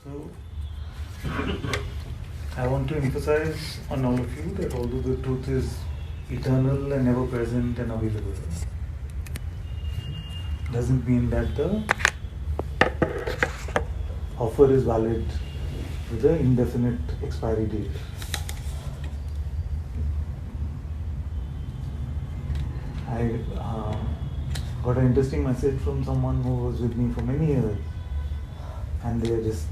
So, I want to emphasize on all of you that although the truth is eternal and ever present and available, doesn't mean that the offer is valid with an indefinite expiry date. I got an interesting message from someone who was with me for many years, and they are just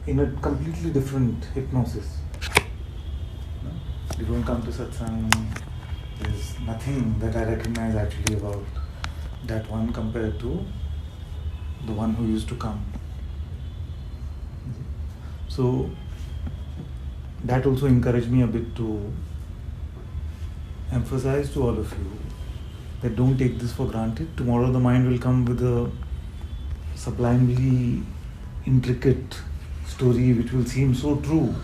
in a completely different hypnosis. You don't come to Satsang, there's nothing that I recognize actually about that one compared to the one who used to come. So that also encouraged me a bit to emphasize to all of you that don't take this for granted. Tomorrow the mind will come with a sublimely intricate story which will seem so true.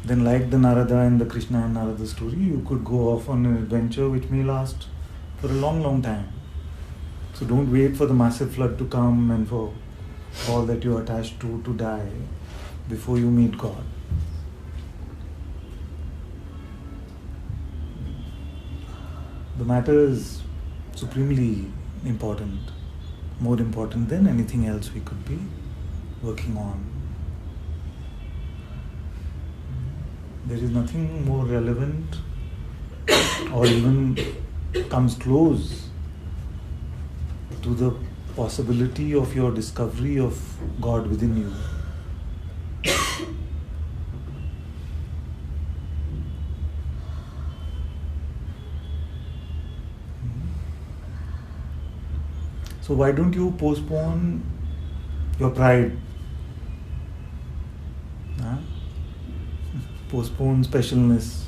Then like the Narada and the Krishna and Narada story, you could go off on an adventure which may last for a long, long time. So don't wait for the massive flood to come and for all that you're attached to die before you meet God. The matter is supremely important, more important than anything else we could be working on. There is nothing more relevant or even comes close to the possibility of your discovery of God within you. So why don't you postpone your pride? Postpone specialness.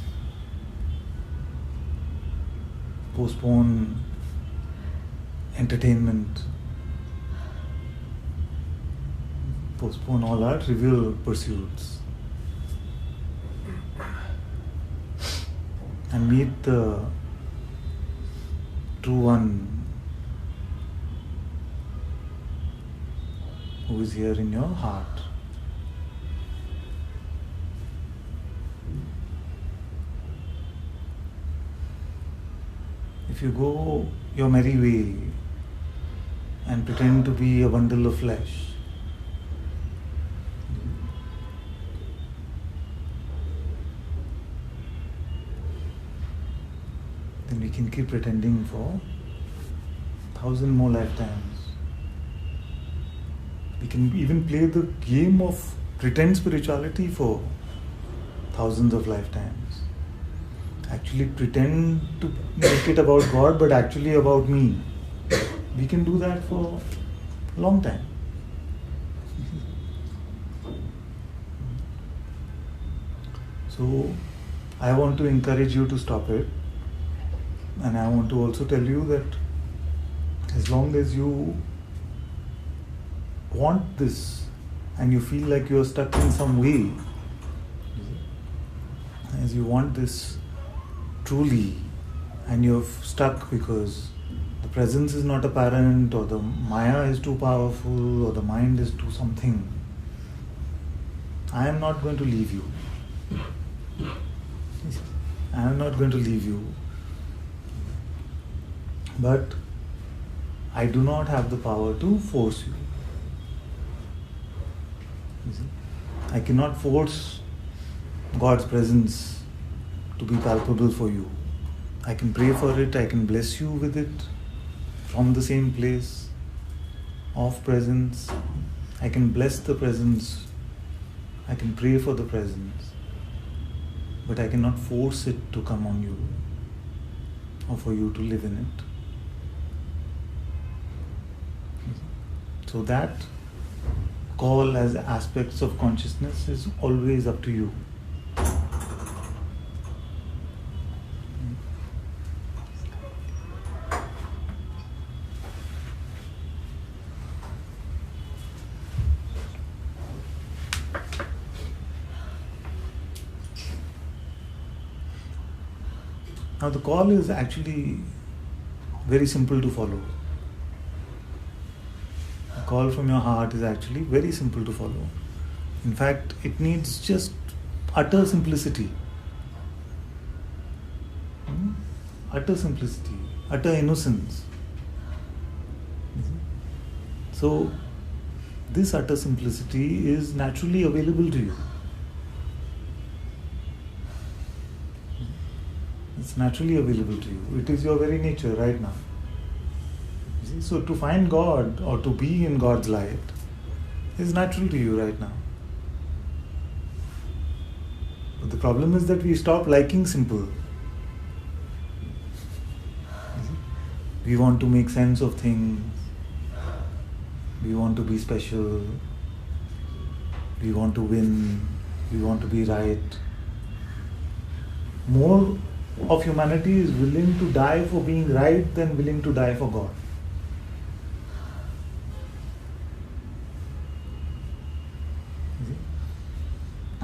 Postpone entertainment. Postpone all our trivial pursuits. And meet the true one who is here in your heart. If you go your merry way and pretend to be a bundle of flesh, then we can keep pretending for 1,000 more lifetimes. We can even play the game of pretend spirituality for thousands of lifetimes. Actually pretend to make it about God, but actually about me. We can do that for a long time. So I want to encourage you to stop it. And I want to also tell you that as long as you want this and you feel like you are stuck in some way, as you want this truly and you're stuck because the presence is not apparent or the Maya is too powerful or the mind is too something, I am not going to leave you. I am not going to leave you. But I do not have the power to force you. I cannot force God's presence to be palpable for you. I can pray for it, I can bless you with it from the same place of presence. I can bless the presence, I can pray for the presence, but I cannot force it to come on you or for you to live in it. So that call as aspects of consciousness is always up to you. Now the call is actually very simple to follow. The call from your heart is actually very simple to follow. In fact, it needs just utter simplicity. Utter simplicity, utter innocence. So, this utter simplicity is naturally available to you. It's naturally available to you. It is your very nature right now. You see? So to find God or to be in God's light is natural to you right now. But the problem is that we stop liking simple. We want to make sense of things. We want to be special. We want to win. We want to be right. More of humanity is willing to die for being right than willing to die for God.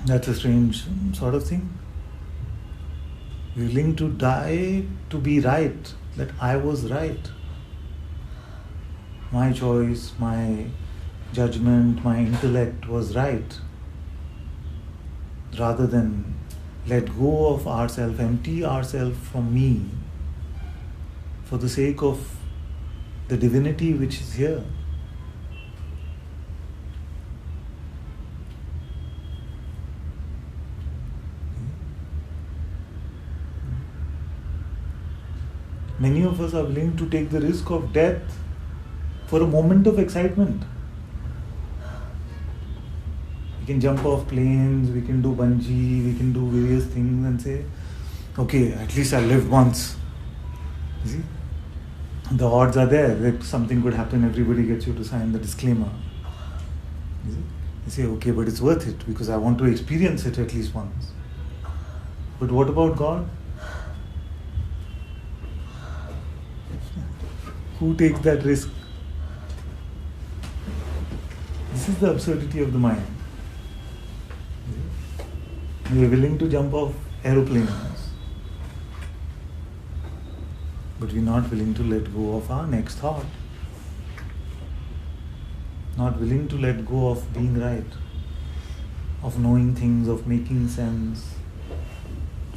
That's a strange sort of thing. Willing to die to be right, that I was right. My choice, my judgment, my intellect was right. Rather than let go of ourselves, empty ourselves from me for the sake of the divinity which is here. Many of us are willing to take the risk of death for a moment of excitement. We can jump off planes, we can do bungee, we can do various things and say, okay, at least I lived once. You see? The odds are there that something could happen, everybody gets you to sign the disclaimer. You see? You say, okay, but it's worth it because I want to experience it at least once. But what about God? Who takes that risk? This is the absurdity of the mind. We are willing to jump off aeroplanes, but we're not willing to let go of our next thought. Not willing to let go of being right, of knowing things, of making sense,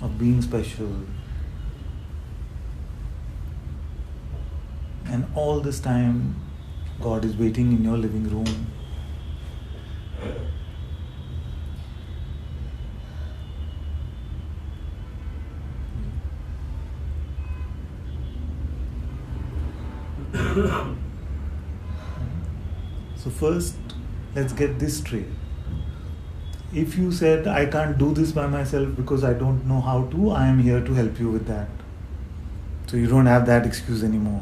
of being special. And all this time, God is waiting in your living room. So first, let's get this straight. If you said, I can't do this by myself because I don't know how to, I am here to help you with that. So you don't have that excuse anymore.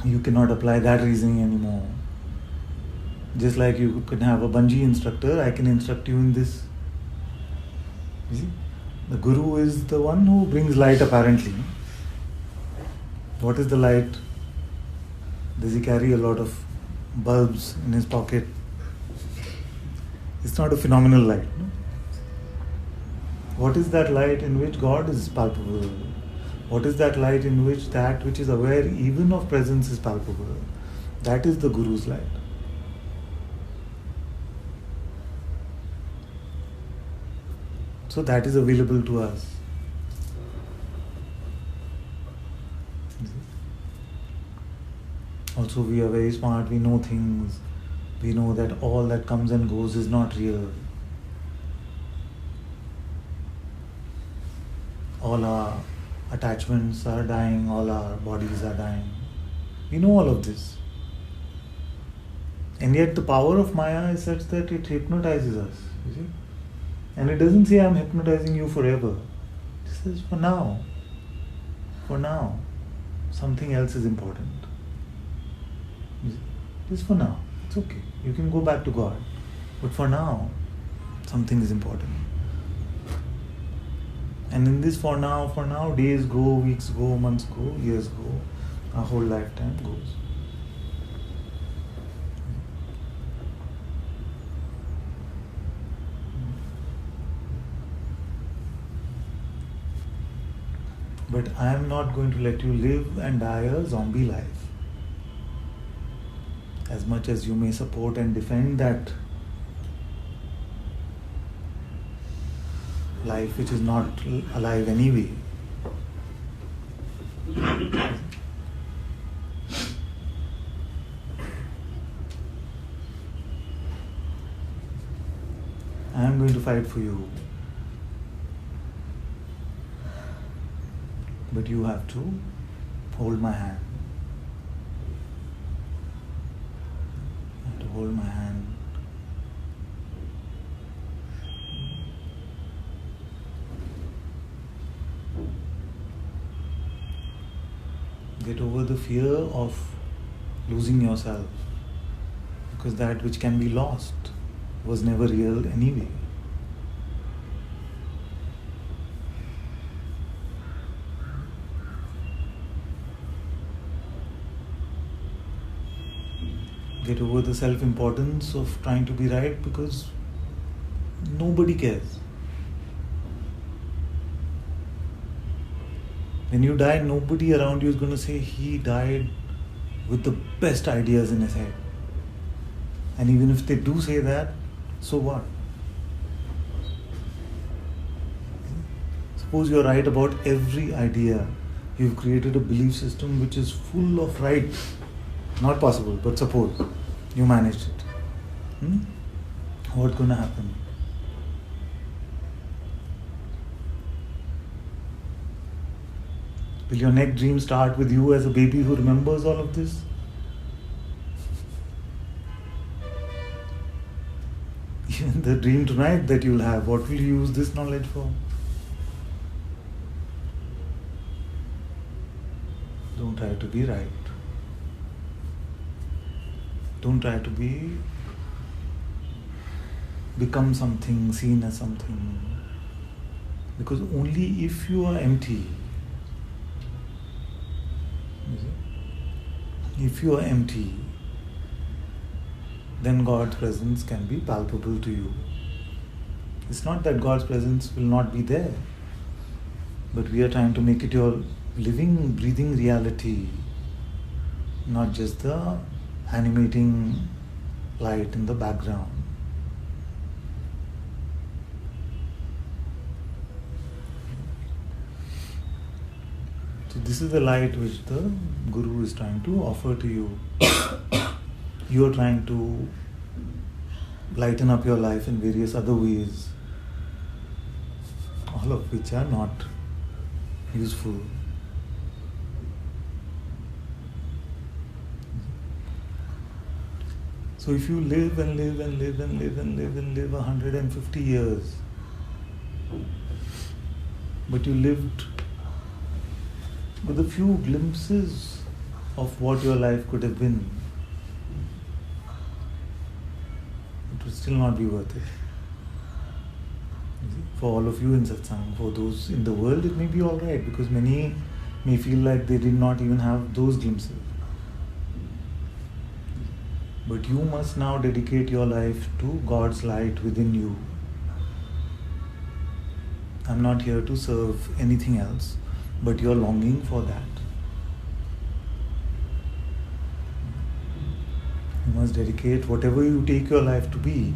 You cannot apply that reasoning anymore. Just like you can have a bungee instructor, I can instruct you in this. You see? The Guru is the one who brings light apparently. What is the light? Does he carry a lot of bulbs in his pocket? It's not a phenomenal light. No? What is that light in which God is palpable? What is that light in which that which is aware even of presence is palpable? That is the Guru's light. So that is available to us. Also, we are very smart, we know things, we know that all that comes and goes is not real. All our attachments are dying, all our bodies are dying. We know all of this. And yet the power of Maya is such that it hypnotizes us, you see. And it doesn't say, I'm hypnotizing you forever. It says, for now. For now. Something else is important. Just for now. It's okay. You can go back to God. But for now, something is important. And in this for now, days go, weeks go, months go, years go, our whole lifetime goes. But I am not going to let you live and die a zombie life. As much as you may support and defend that life which is not alive anyway, I am going to fight for you. But you have to hold my hand. You have to hold my hand. Get over the fear of losing yourself, because that which can be lost was never real anyway. Get over the self-importance of trying to be right, because nobody cares. When you die, nobody around you is going to say he died with the best ideas in his head. And even if they do say that, so what? Suppose you're right about every idea. You've created a belief system which is full of right. Not possible, but suppose you managed it. What's going to happen? Will your next dream start with you as a baby who remembers all of this? Even the dream tonight that you'll have, what will you use this knowledge for? Don't try to be right. Don't try to become something, seen as something. Because only if you are empty, then God's presence can be palpable to you. It's not that God's presence will not be there, but we are trying to make it your living, breathing reality, not just the animating light in the background. So this is the light which the Guru is trying to offer to you. You are trying to lighten up your life in various other ways, all of which are not useful. So if you live and live and live and live and live and live 150 years, but you lived with a few glimpses of what your life could have been, it would still not be worth it. For all of you in Satsang, for those in the world, it may be alright, because many may feel like they did not even have those glimpses. But you must now dedicate your life to God's light within you. I'm not here to serve anything else, but you're longing for that. You must dedicate whatever you take your life to be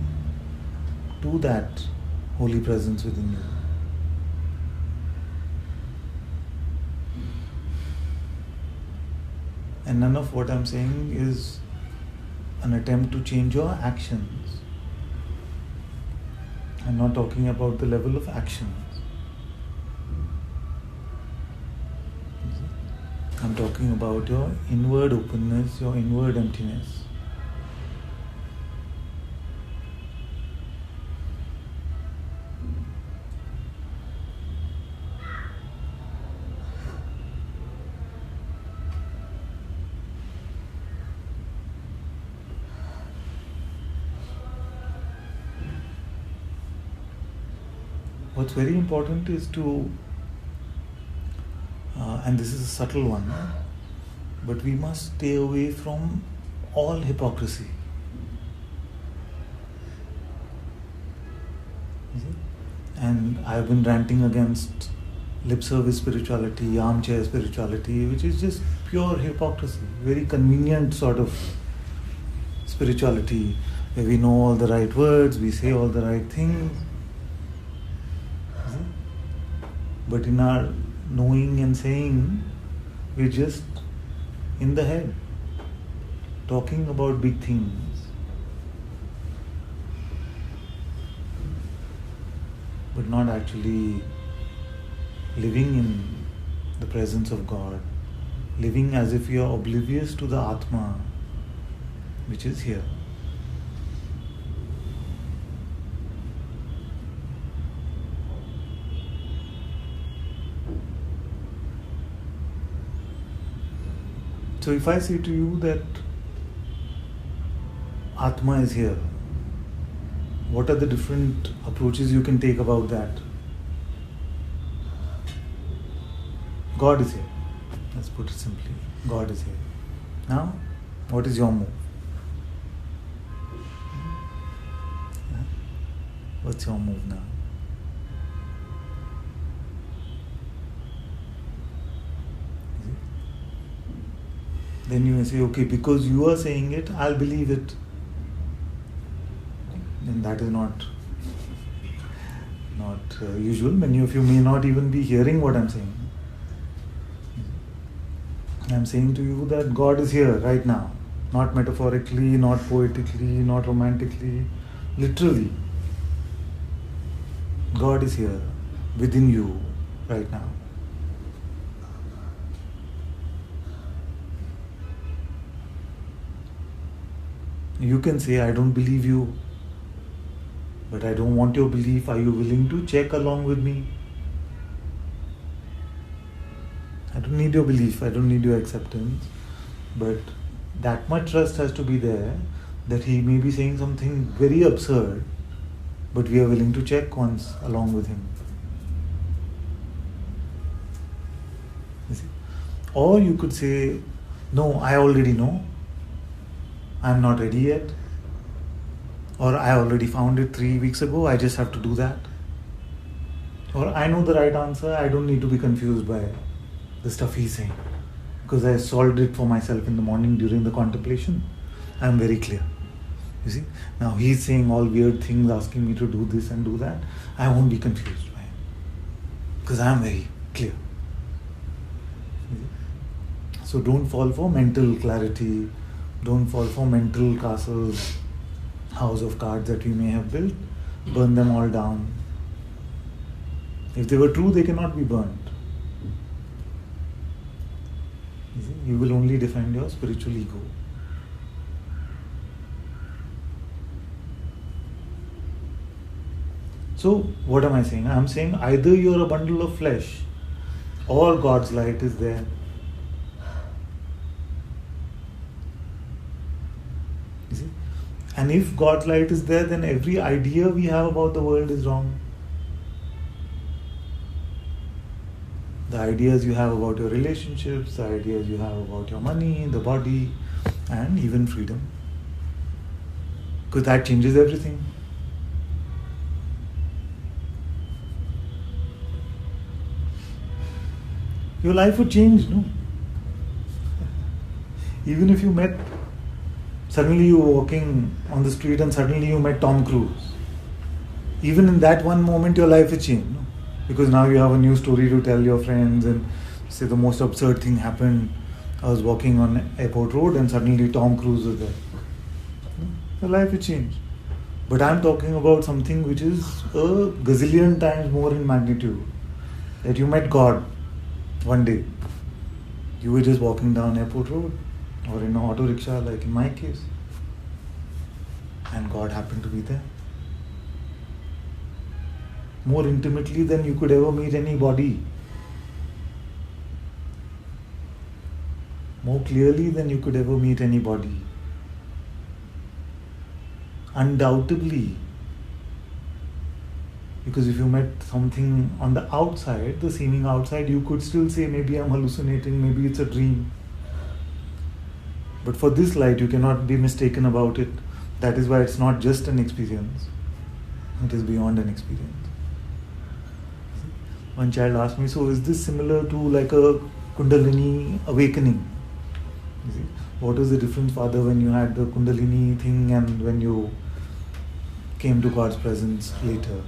to that holy presence within you. And none of what I'm saying is an attempt to change your actions. I'm not talking about the level of actions. I'm talking about your inward openness, your inward emptiness. What's very important is to, and this is a subtle one, but we must stay away from all hypocrisy. And I've been ranting against lip service spirituality, armchair spirituality, which is just pure hypocrisy, very convenient sort of spirituality, where we know all the right words, we say all the right things. But in our knowing and saying, we're just in the head, talking about big things. But not actually living in the presence of God, living as if we are oblivious to the Atma, which is here. So if I say to you that Atma is here, what are the different approaches you can take about that? God is here. Let's put it simply. God is here. Now, what is your move? What's your move now? Then you may say, okay, because you are saying it, I'll believe it. And that is not usual. Many of you may not even be hearing what I'm saying. I'm saying to you that God is here right now. Not metaphorically, not poetically, not romantically. Literally. God is here within you right now. You can say, I don't believe you, but I don't want your belief. Are you willing to check along with me? I don't need your belief, I don't need your acceptance, but that much trust has to be there that he may be saying something very absurd, but we are willing to check once along with him. You see? Or you could say, no, I already know. I'm not ready yet. Or I already found it 3 weeks ago, I just have to do that. Or I know the right answer, I don't need to be confused by the stuff he's saying. Because I solved it for myself in the morning during the contemplation. I'm very clear. You see? Now he's saying all weird things, asking me to do this and do that. I won't be confused by him. Because I'm very clear. So don't fall for mental clarity. Don't fall for mental castles, house of cards that we may have built. Burn them all down. If they were true, they cannot be burnt. You will only defend your spiritual ego. So, what am I saying? I am saying either you are a bundle of flesh or God's light is there. You see? And if God's light is there, then every idea we have about the world is wrong. The ideas you have about your relationships, the ideas you have about your money, the body, and even freedom. Because that changes everything. Your life would change, no? Even if you met, suddenly you were walking on the street and suddenly you met Tom Cruise. Even in that one moment your life will change, no? Because now you have a new story to tell your friends and say the most absurd thing happened. I was walking on Airport Road and suddenly Tom Cruise was there. Your life will change. But I'm talking about something which is a gazillion times more in magnitude. That you met God one day. You were just walking down Airport Road or in an auto rickshaw like in my case. And God happened to be there. More intimately than you could ever meet anybody. More clearly than you could ever meet anybody. Undoubtedly. Because if you met something on the outside, the seeming outside, you could still say, maybe I'm hallucinating, maybe it's a dream. But for this light, you cannot be mistaken about it. That is why it's not just an experience. It is beyond an experience. One child asked me, so is this similar to like a Kundalini awakening? You see, what was the difference, Father, when you had the Kundalini thing and when you came to God's presence later?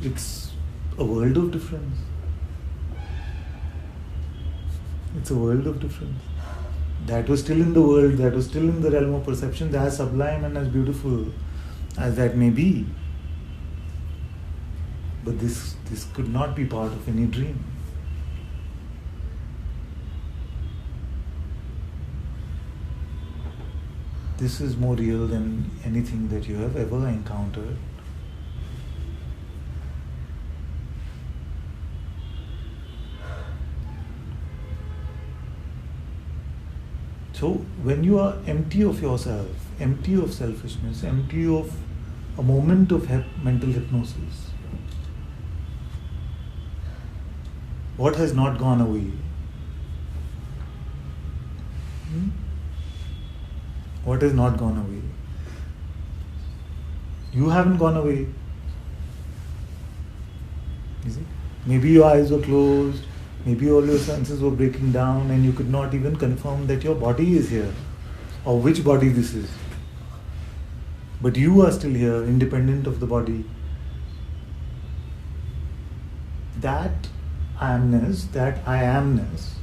It's a world of difference. It's a world of difference. That was still in the world, that was still in the realm of perception, as sublime and as beautiful as that may be. But this could not be part of any dream. This is more real than anything that you have ever encountered. So when you are empty of yourself, empty of selfishness, empty of a moment of mental hypnosis, what has not gone away? What has not gone away? You haven't gone away. You see? Maybe your eyes were closed, maybe all your senses were breaking down and you could not even confirm that your body is here or which body this is. But you are still here, independent of the body. That I amness,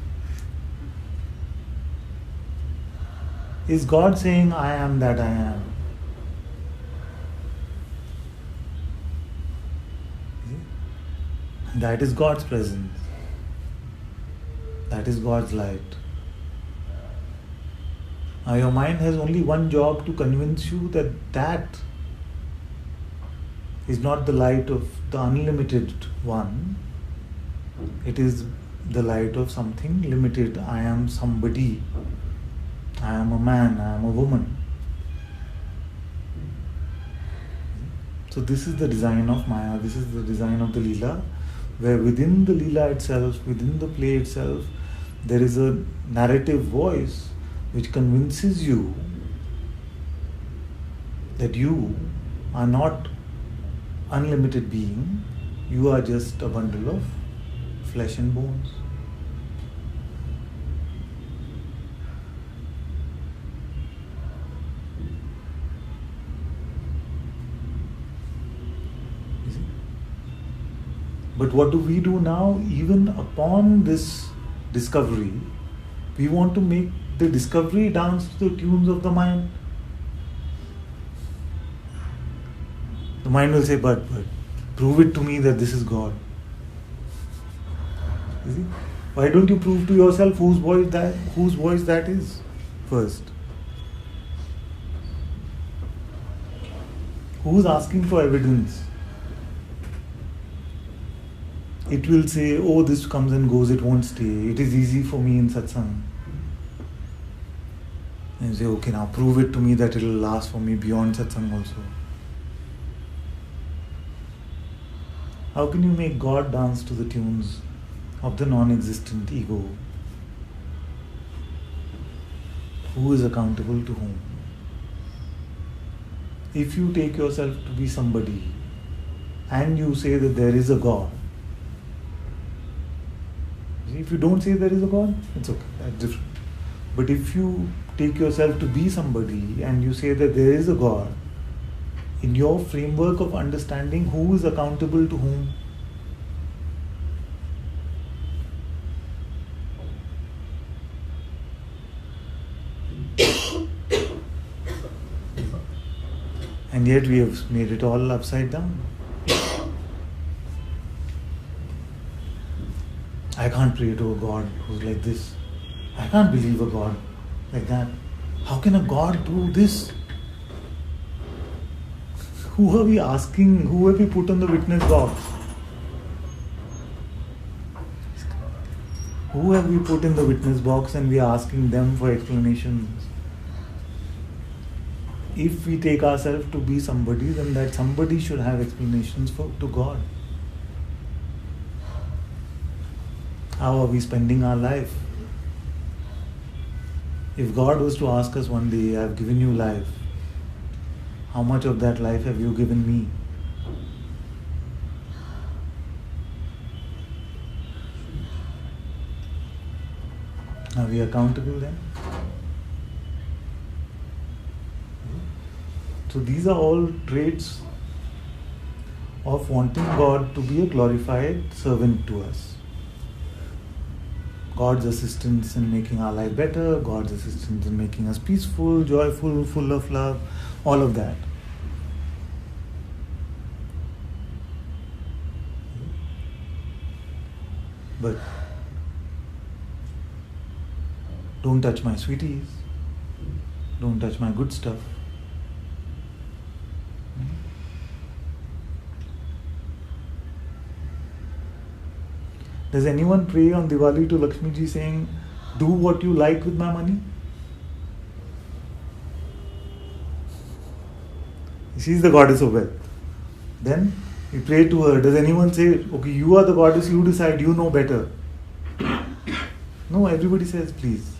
is God saying, I am that I am. That is God's presence. That is God's light. Now your mind has only one job, to convince you that that is not the light of the unlimited one. It is the light of something limited. I am somebody. I am a man. I am a woman. So this is the design of Maya. This is the design of the Leela, where within the Leela itself, within the play itself, there is a narrative voice which convinces you that you are not unlimited being. You are just a bundle of flesh and bones. You see? But what do we do now? Even upon this discovery, we want to make the discovery dance to the tunes of the mind. The mind will say, but prove it to me that this is God. You see? Why don't you prove to yourself whose voice that is first? Who's asking for evidence? It will say, oh, this comes and goes, it won't stay. It is easy for me in satsang. And you say, okay, now prove it to me that it will last for me beyond satsang also. How can you make God dance to the tunes of the non-existent ego? Who is accountable to whom? If you take yourself to be somebody and you say that there is a God, if you don't say there is a God, it's okay, that's different. But if you take yourself to be somebody and you say that there is a God, in your framework of understanding, who is accountable to whom? And yet we have made it all upside down. I can't pray to a God who's like this. I can't believe a God like that. How can a God do this? Who are we asking? Who have we put on the witness box? Who have we put in the witness box and we are asking them for explanations? If we take ourselves to be somebody, then that somebody should have explanations to God. How are we spending our life? If God was to ask us one day, I have given you life, how much of that life have you given me? Are we accountable then? So these are all traits of wanting God to be a glorified servant to us. God's assistance in making our life better, God's assistance in making us peaceful, joyful, full of love, all of that. But don't touch my sweeties, don't touch my good stuff. Does anyone pray on Diwali to Lakshmi ji saying, do what you like with my money? She is the goddess of wealth. Then we pray to her. Does anyone say, okay, you are the goddess, you decide, you know better? No, everybody says, please,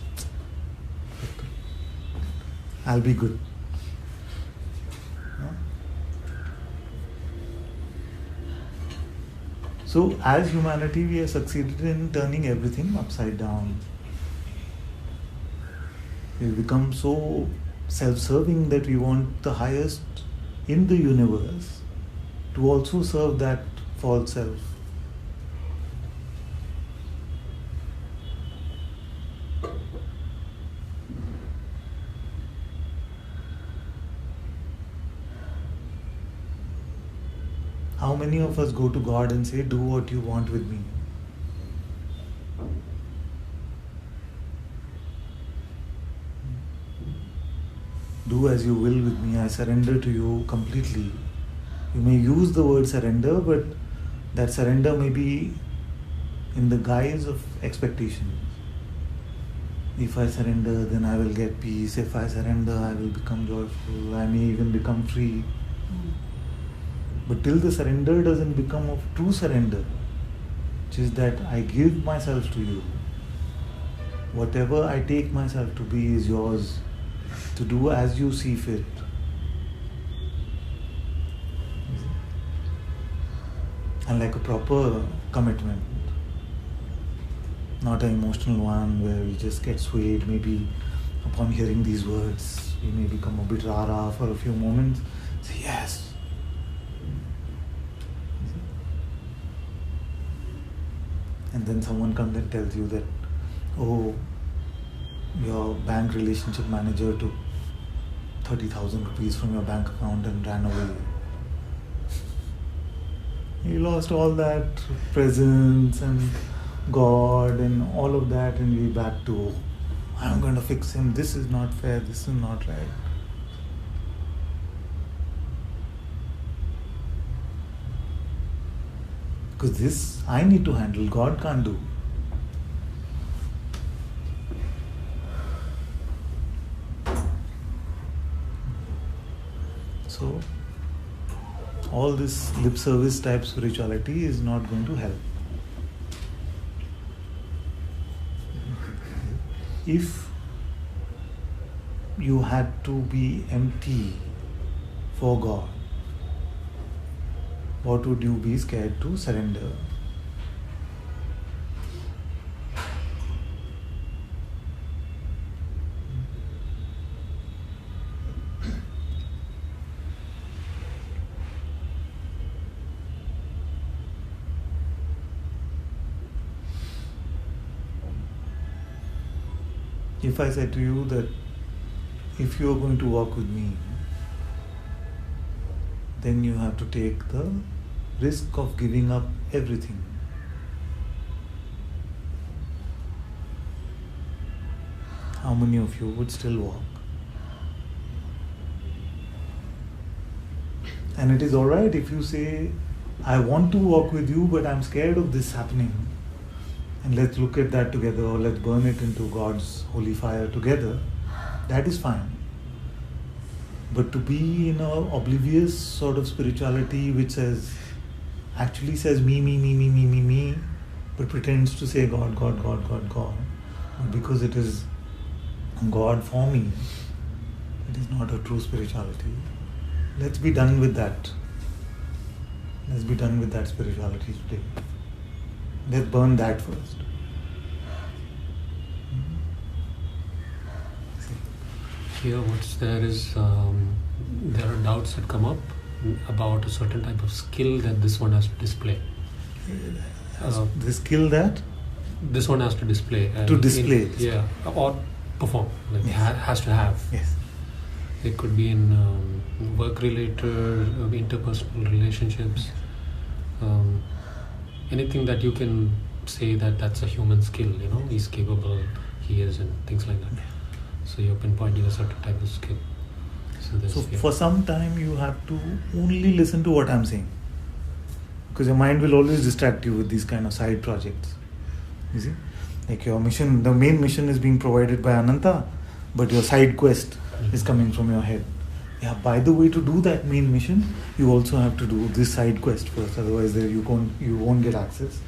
I'll be good. So, as humanity, we have succeeded in turning everything upside down. We've become so self-serving that we want the highest in the universe to also serve that false self. How many of us go to God and say, do what you want with me? Do as you will with me, I surrender to you completely. You may use the word surrender, but that surrender may be in the guise of expectation. If I surrender, then I will get peace. If I surrender, I will become joyful. I may even become free. But till the surrender doesn't become of true surrender, which is that I give myself to you. Whatever I take myself to be is yours to do as you see fit. And like a proper commitment, not an emotional one where we just get swayed. Maybe upon hearing these words, we may become a bit rara for a few moments. Say yes. And then someone comes and tells you that, oh, your bank relationship manager took 30,000 rupees from your bank account and ran away. You lost all that presence and God and all of that, and we back to, I'm going to fix him, this is not fair, this is not right. Because this I need to handle, God can't do. So, all this lip service type spirituality is not going to help. If you had to be empty for God, what would you be scared to surrender? If I said to you that if you are going to walk with me, then you have to take the risk of giving up everything. How many of you would still walk? And it is alright if you say, I want to walk with you, but I'm scared of this happening. And let's look at that together, or let's burn it into God's holy fire together. That is fine. But to be in a oblivious sort of spirituality which actually says me, but pretends to say God, because it is God for me, it is not a true spirituality. Let's be done with that. Let's be done with that spirituality today. Let's burn that first. Here what's there is, there are doubts that come up about a certain type of skill that this one has to display. The skill that? This one has to display. To display. Yeah, or perform. Like has to have. Yes. It could be in work-related, interpersonal relationships. Anything that you can say that's a human skill, he's capable, he is, and things like that. So you're pinpointing a certain type of skill. So for some time you have to only listen to what I'm saying, because your mind will always distract you with these kind of side projects. You see, like your mission, the main mission is being provided by Ananta, but your side quest is coming from your head. Yeah, by the way, to do that main mission, you also have to do this side quest first. Otherwise, you won't get access.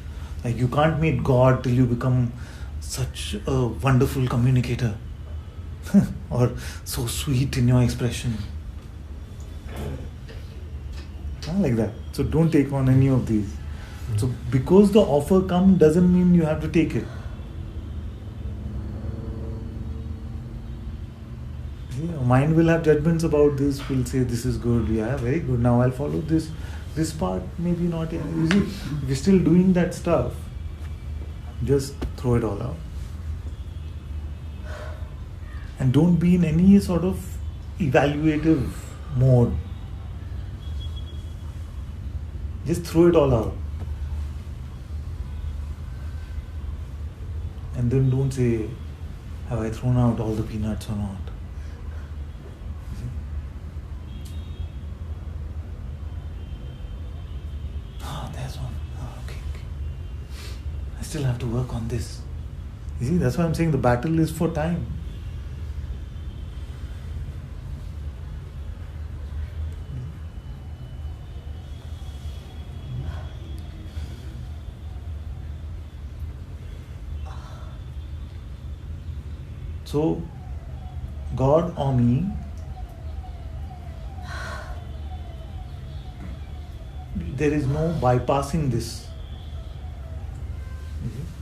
Like you can't meet God till you become such a wonderful communicator, or so sweet in your expression. Like that. So don't take on any of these. So because the offer comes doesn't mean you have to take it. Your mind will have judgments about this, will say this is good, yeah, very good, now I'll follow this part, maybe not. You see, if you're still doing that stuff, just throw it all out. And don't be in any sort of evaluative mode. Just throw it all out. And then don't say, have I thrown out all the peanuts or not? There's one. Okay. I still have to work on this. You see, that's why I'm saying the battle is for time. So, God or me, there is no bypassing this.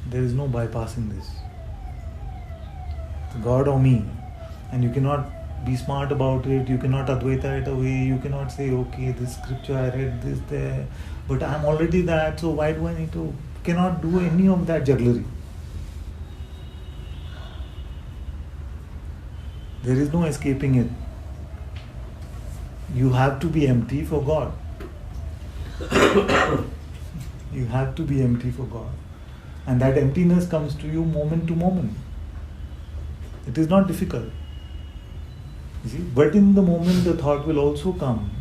There is no bypassing this. God or me. And you cannot be smart about it, you cannot Advaita it away, you cannot say, okay, this scripture I read this there, but I'm already that, so why do I need to? You cannot do any of that jugglery. There is no escaping it. You have to be empty for God. You have to be empty for God. And that emptiness comes to you moment to moment. It is not difficult. You see? But in the moment the thought will also come.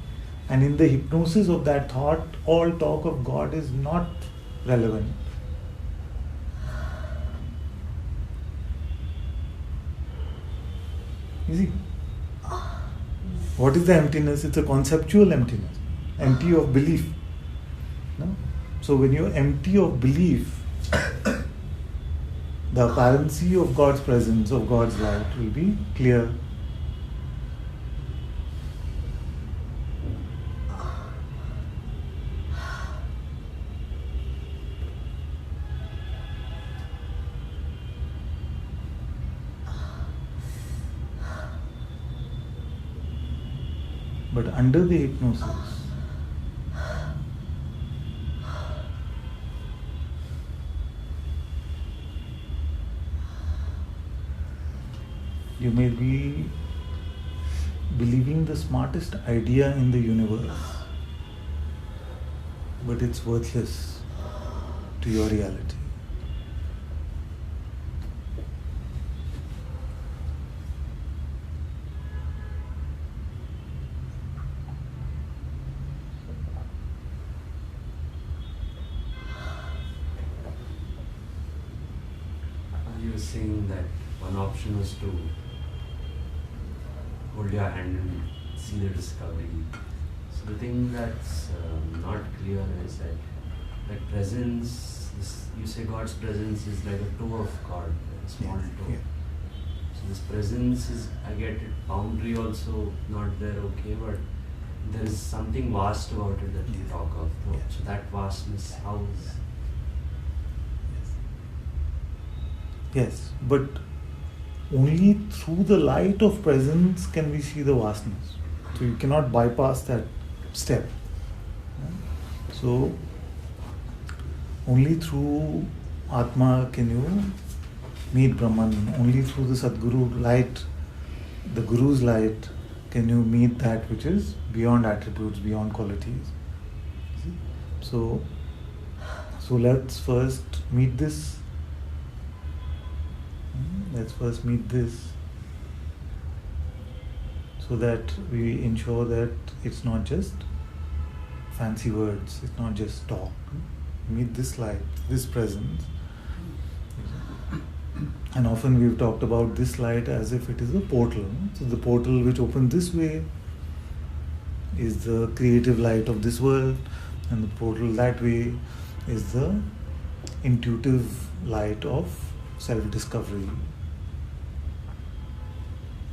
And in the hypnosis of that thought, all talk of God is not relevant. You see? What is the emptiness? It's a conceptual emptiness. Empty of belief. No? So when you're empty of belief, the apparency of God's presence, of God's light will be clear. But under the hypnosis, you may be believing the smartest idea in the universe, but it's worthless to your reality. You were saying that one option was to hold your hand and see the discovery. So the thing that's not clear is that like presence, you say God's presence is like a toe of God, a small toe. Yeah. So this presence is, I get it, boundary also not there, okay, but there is something vast about it that you talk of. Yeah. So that vastness, how is... Yes, but only through the light of presence can we see the vasanas. So you cannot bypass that step. So only through Atma can you meet Brahman. Only through the Sadguru light, the Guru's light, can you meet that which is beyond attributes, beyond qualities. So let's first meet this. Let's first meet this, so that we ensure that it's not just fancy words, it's not just talk. Meet this light, this presence. And often we've talked about this light as if it is a portal. So the portal which opens this way is the creative light of this world, and the portal that way is the intuitive light of self-discovery.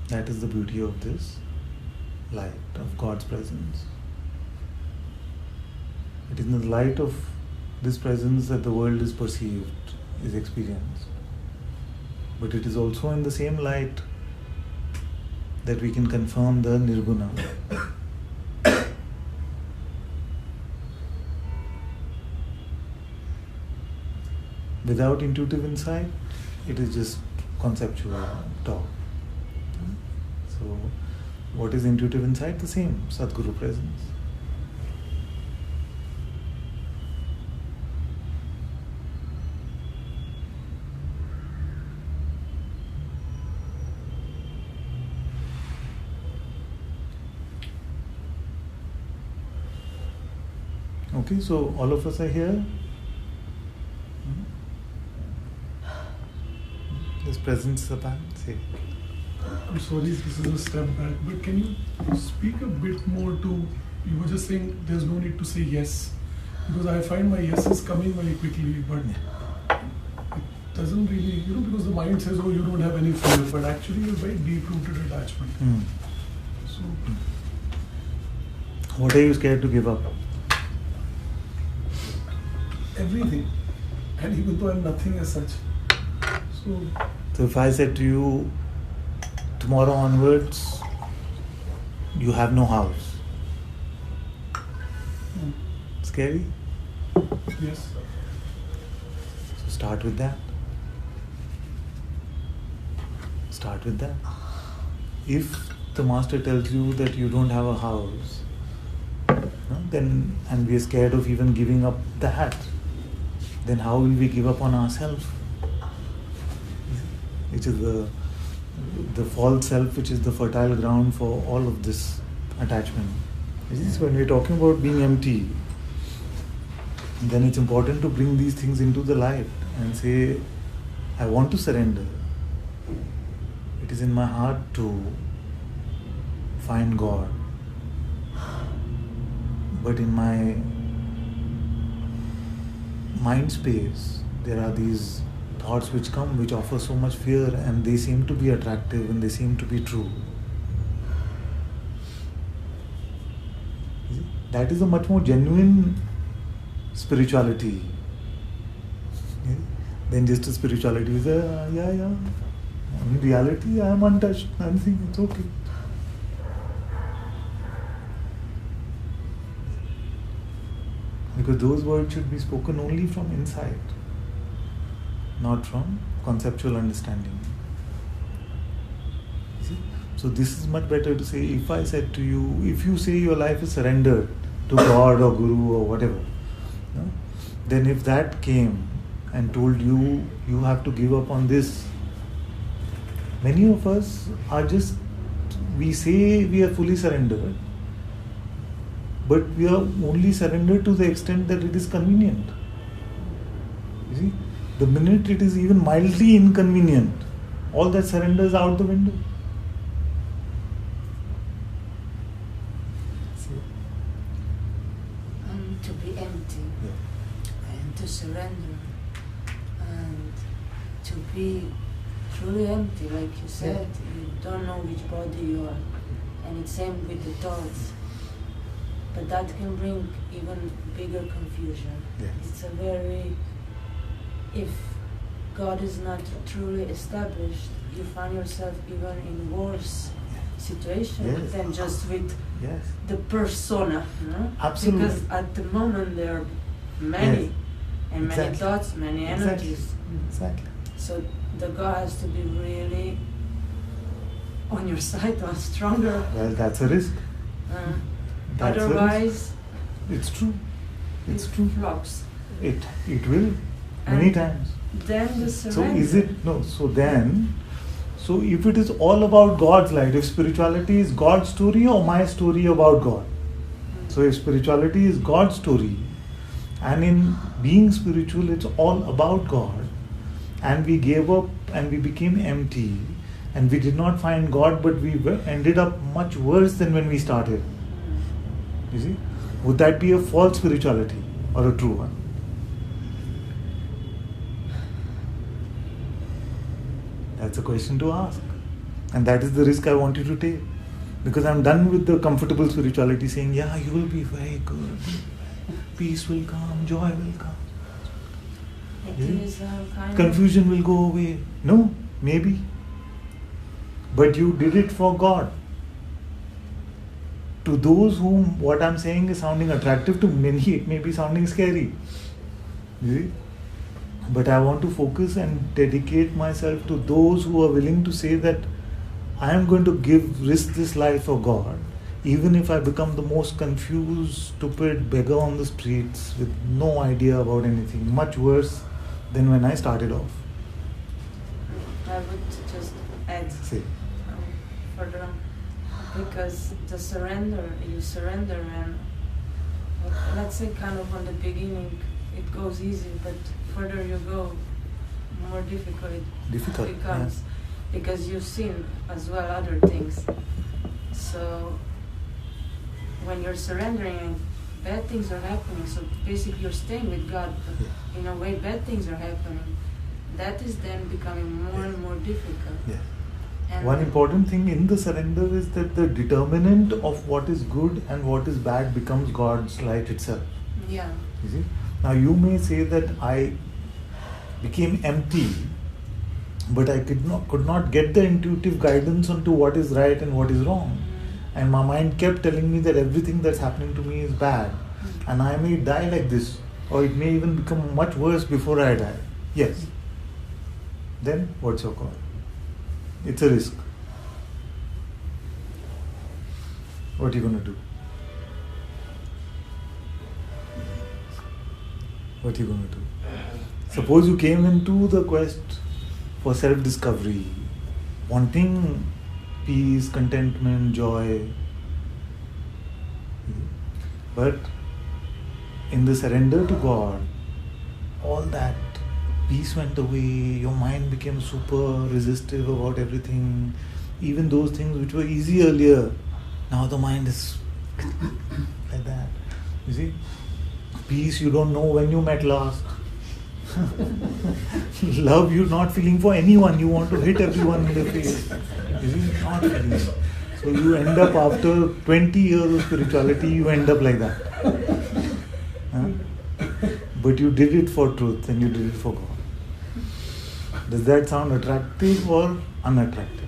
That is the beauty of this light, of God's presence. It is in the light of this presence that the world is perceived, is experienced. But it is also in the same light that we can confirm the Nirguna. Without intuitive insight, it is just conceptual talk. So, what is intuitive insight? The same, Sadguru presence. Okay, so all of us are here. This presence, Satsang, say. I'm sorry, this is a step back, but can you speak a bit more to, you were just saying there's no need to say yes, because I find my yes is coming very quickly, but it doesn't really, because the mind says, oh, you don't have any fear, but actually you're very deep-rooted attachment. So, what are you scared to give up? Everything, and even though I'm nothing as such. So if I said to you, tomorrow onwards, you have no house. Scary? Yes. So start with that. Start with that. If the master tells you that you don't have a house, then, and we are scared of even giving up that, then how will we give up on ourselves? Which is the false self, which is the fertile ground for all of this attachment. When we're talking about being empty, then it's important to bring these things into the light and say, I want to surrender. It is in my heart to find God. But in my mind space, there are these thoughts which come, which offer so much fear, and they seem to be attractive and they seem to be true. That is a much more genuine spirituality than just a spirituality. In reality, I am untouched. Nothing. It's okay. Because those words should be spoken only from inside, not from conceptual understanding. See? So this is much better to say, if I said to you, if you say your life is surrendered to God or Guru or whatever, then if that came and told you, you have to give up on this, many of us are just, we say we are fully surrendered, but we are only surrendered to the extent that it is convenient. You see? The minute it is even mildly inconvenient, all that surrender is out the window. To be empty, and to surrender, and to be truly empty, like you said, you don't know which body you are, and it's same with the thoughts. But that can bring even bigger confusion. Yes. It's a very, if God is not truly established, you find yourself even in worse situation Yes. than just with Yes. the persona, you know? Absolutely. Because at the moment there are many Yes. and many Exactly. thoughts, many Exactly. energies. Exactly. So the God has to be really on your side or stronger. Well, that's a risk. That's a risk. Otherwise, It's true. It's it true. flops. It will many And times. Then the So surrender. is it no? So if it is all about God's light, if spirituality is God's story or my story about God, so if spirituality is God's story, and in being spiritual, it's all about God, and we gave up and we became empty, and we did not find God, but we ended up much worse than when we started. You see, would that be a false spirituality or a true one? That's a question to ask. And that is the risk I want you to take. Because I'm done with the comfortable spirituality saying, yeah, you will be very good. Peace will come, joy will come. It Yeah. is kind Confusion will go away. No, maybe. But you did it for God. To those whom what I'm saying is sounding attractive, to many it may be sounding scary. You see? But I want to focus and dedicate myself to those who are willing to say that I am going to risk this life for God, even if I become the most confused, stupid beggar on the streets with no idea about anything, much worse than when I started off. I would just add Say, further on, because the surrender, you surrender, and let's say kind of on the beginning it goes easy, but further you go, more difficult it difficult. becomes, because you've seen as well other things. So when you're surrendering and bad things are happening, so basically you're staying with God, but in a way bad things are happening. That is then becoming more and more difficult. Yes. And One important thing in the surrender is that the determinant of what is good and what is bad becomes God's light itself. yeah, You see? Now you may say that I became empty, but I could not get the intuitive guidance onto what is right and what is wrong. And my mind kept telling me that everything that's happening to me is bad. And I may die like this, or it may even become much worse before I die. Yes. Then what's your call? It's a risk. What are you going to do? What are you going to do? Suppose you came into the quest for self-discovery, wanting peace, contentment, joy. But in the surrender to God, all that peace went away, your mind became super resistive about everything. Even those things which were easy earlier, now the mind is like that. You see? Peace, you don't know when you met last. Love, you're not feeling for anyone, you want to hit everyone in the face. You see? Not feeling. So you end up after 20 years of spirituality, you end up like that. Huh? But you did it for truth and you did it for God. Does that sound attractive or unattractive?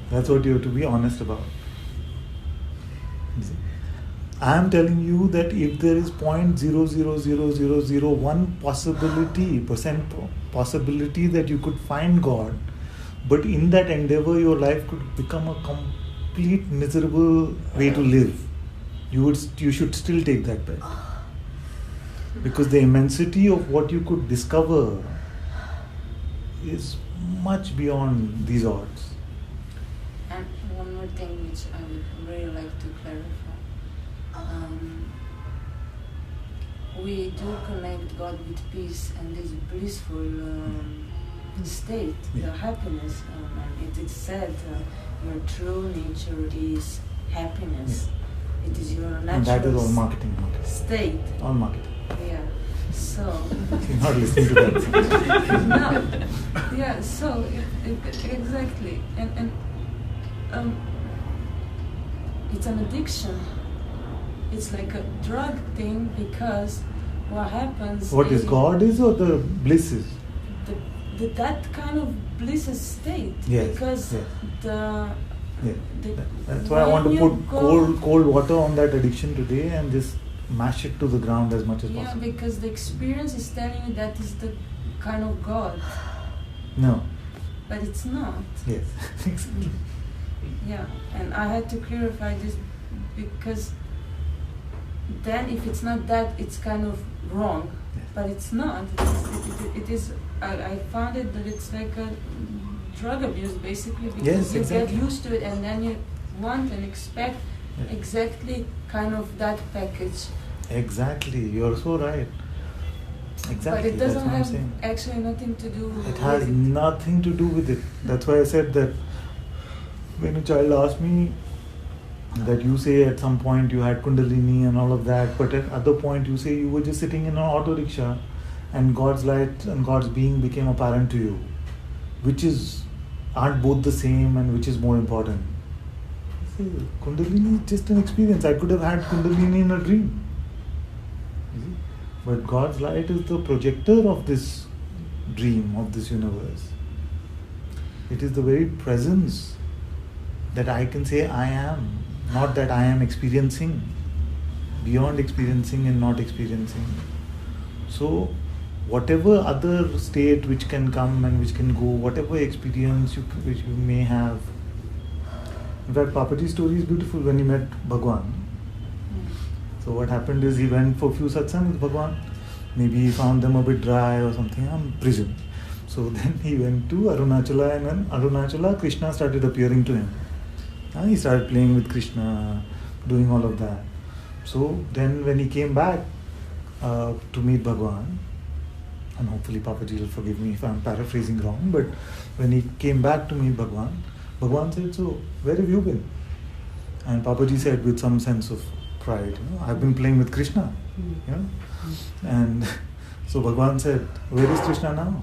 That's what you have to be honest about. I am telling you that if there is 0.00001 possibility that you could find God, but in that endeavor your life could become a complete miserable way to live, you should still take that bet. Because the immensity of what you could discover is much beyond these odds. and one more thing which I would really like to clarify. We do connect God with peace and this blissful state, the happiness. And it is said your true nature is happiness. It is your natural And that is all marketing. state. All marketing. Yeah. So. You're not listening to that. No. Yeah. So exactly, and it's an addiction. It's like a drug thing, because what happens. What is God is or the bliss is? That kind of bliss state. Yes. Because yes. the That's why I want to when put you go- cold water on that addiction today and just mash it to the ground as much as Yeah, possible. because the experience is telling you that is the kind of God, No. but it's not. Yes. Exactly. Yeah, and I had to clarify this because then if it's not that, it's kind of wrong, Yes. but it's not. It is. I found it that it's like a drug abuse basically because Yes, you exactly. get used to it and then you want and expect Yeah. exactly kind of that package. Exactly. You're so right. Exactly. But it doesn't That's what I'm have saying. actually nothing to do with It has nothing to do with it. That's why I said that when a child asked me that you say at some point you had Kundalini and all of that, but at other point you say you were just sitting in an auto rickshaw and God's light and God's being became apparent to you. Aren't both the same and which is more important? I say, Kundalini is just an experience. I could have had Kundalini in a dream. You see? But God's light is the projector of this dream, of this universe. It is the very presence that I can say I am, not that I am experiencing, beyond experiencing and not experiencing. So, whatever other state which can come and which can go, whatever experience which you may have. In fact, Papaji's story is beautiful when he met Bhagwan. So what happened is he went for a few satsang with Bhagwan. Maybe he found them a bit dry or something, I'm presuming. So then he went to Arunachala and in Arunachala, Krishna started appearing to him. He started playing with Krishna, doing all of that. So then when he came back to meet Bhagwan, and hopefully Papaji will forgive me if I'm paraphrasing wrong, but when he came back to meet Bhagwan, Bhagwan said, so where have you been? And Papaji said with some sense of pride, I've been playing with Krishna. And so Bhagwan said, where is Krishna now?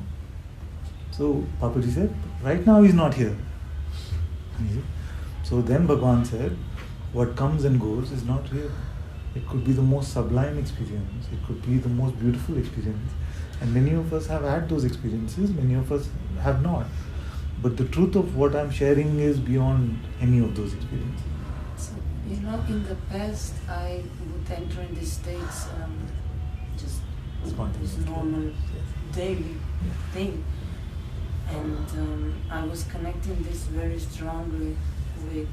So Papaji said, right now he's not here. So then Bhagwan said, what comes and goes is not real. It could be the most sublime experience. It could be the most beautiful experience. And many of us have had those experiences, many of us have not. But the truth of what I'm sharing is beyond any of those experiences. So, in the past, I would enter in these states just this normal daily thing. And I was connecting this very strongly with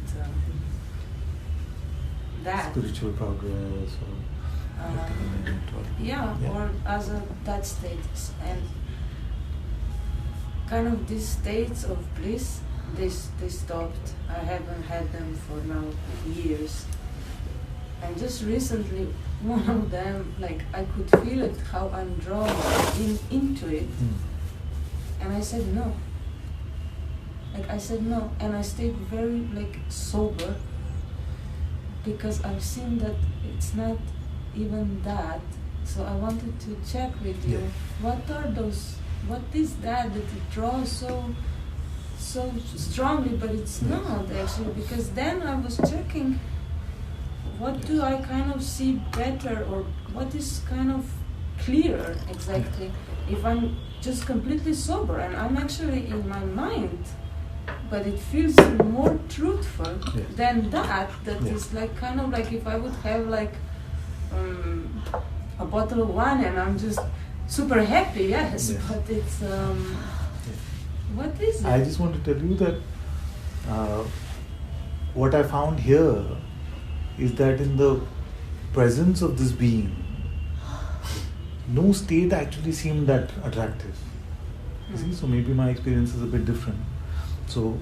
that. Spiritual progress or as that state. And kind of these states of bliss, they stopped. I haven't had them for now years. And just recently, one of them, I could feel it, how I'm drawn into it. And I said no. And I stayed very sober because I've seen that it's not even that. So I wanted to check with you, what is that it draws so strongly, but it's not actually, because then I was checking what do I kind of see better, or what is kind of clearer exactly if I'm just completely sober and I'm actually in my mind, but it feels more truthful than that is kind of if I would have a bottle of wine and I'm just super happy, but it's what is it? I just want to tell you that what I found here is that in the presence of this being, no state actually seemed that attractive. You see, so maybe my experience is a bit different. So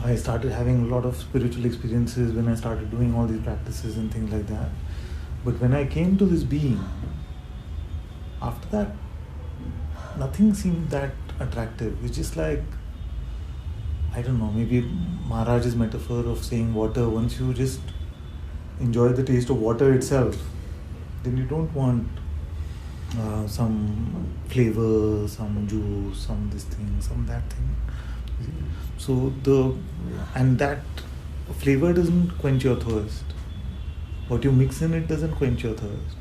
I started having a lot of spiritual experiences when I started doing all these practices and things like that. But when I came to this being, after that, nothing seemed that attractive. It's just I don't know, maybe Maharaj's metaphor of saying water, once you just enjoy the taste of water itself, then you don't want some flavor, some juice, some this thing, some that thing. So that flavor doesn't quench your thirst. What you mix in it doesn't quench your thirst.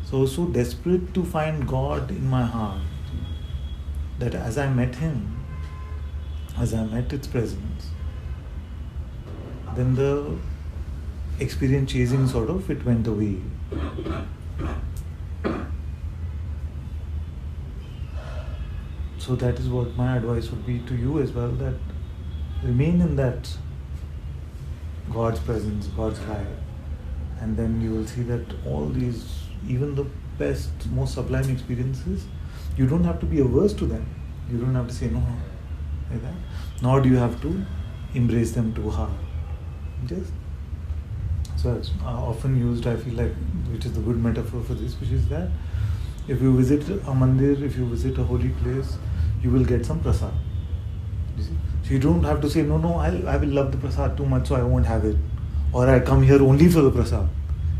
So I was so desperate to find God in my heart that as I met Him, as I met its presence, then the experience chasing sort of, it went away. So that is what my advice would be to you as well, that remain in that God's presence, God's light, and then you will see that all these, even the best, most sublime experiences, you don't have to be averse to them. You don't have to say no, like that. Nor do you have to embrace them too hard. Just so it's often used, I feel like, which is the good metaphor for this, which is that if you visit a mandir, if you visit a holy place, you will get some prasad. You see? So you don't have to say, no, I will love the prasad too much, so I won't have it. Or I come here only for the prasad.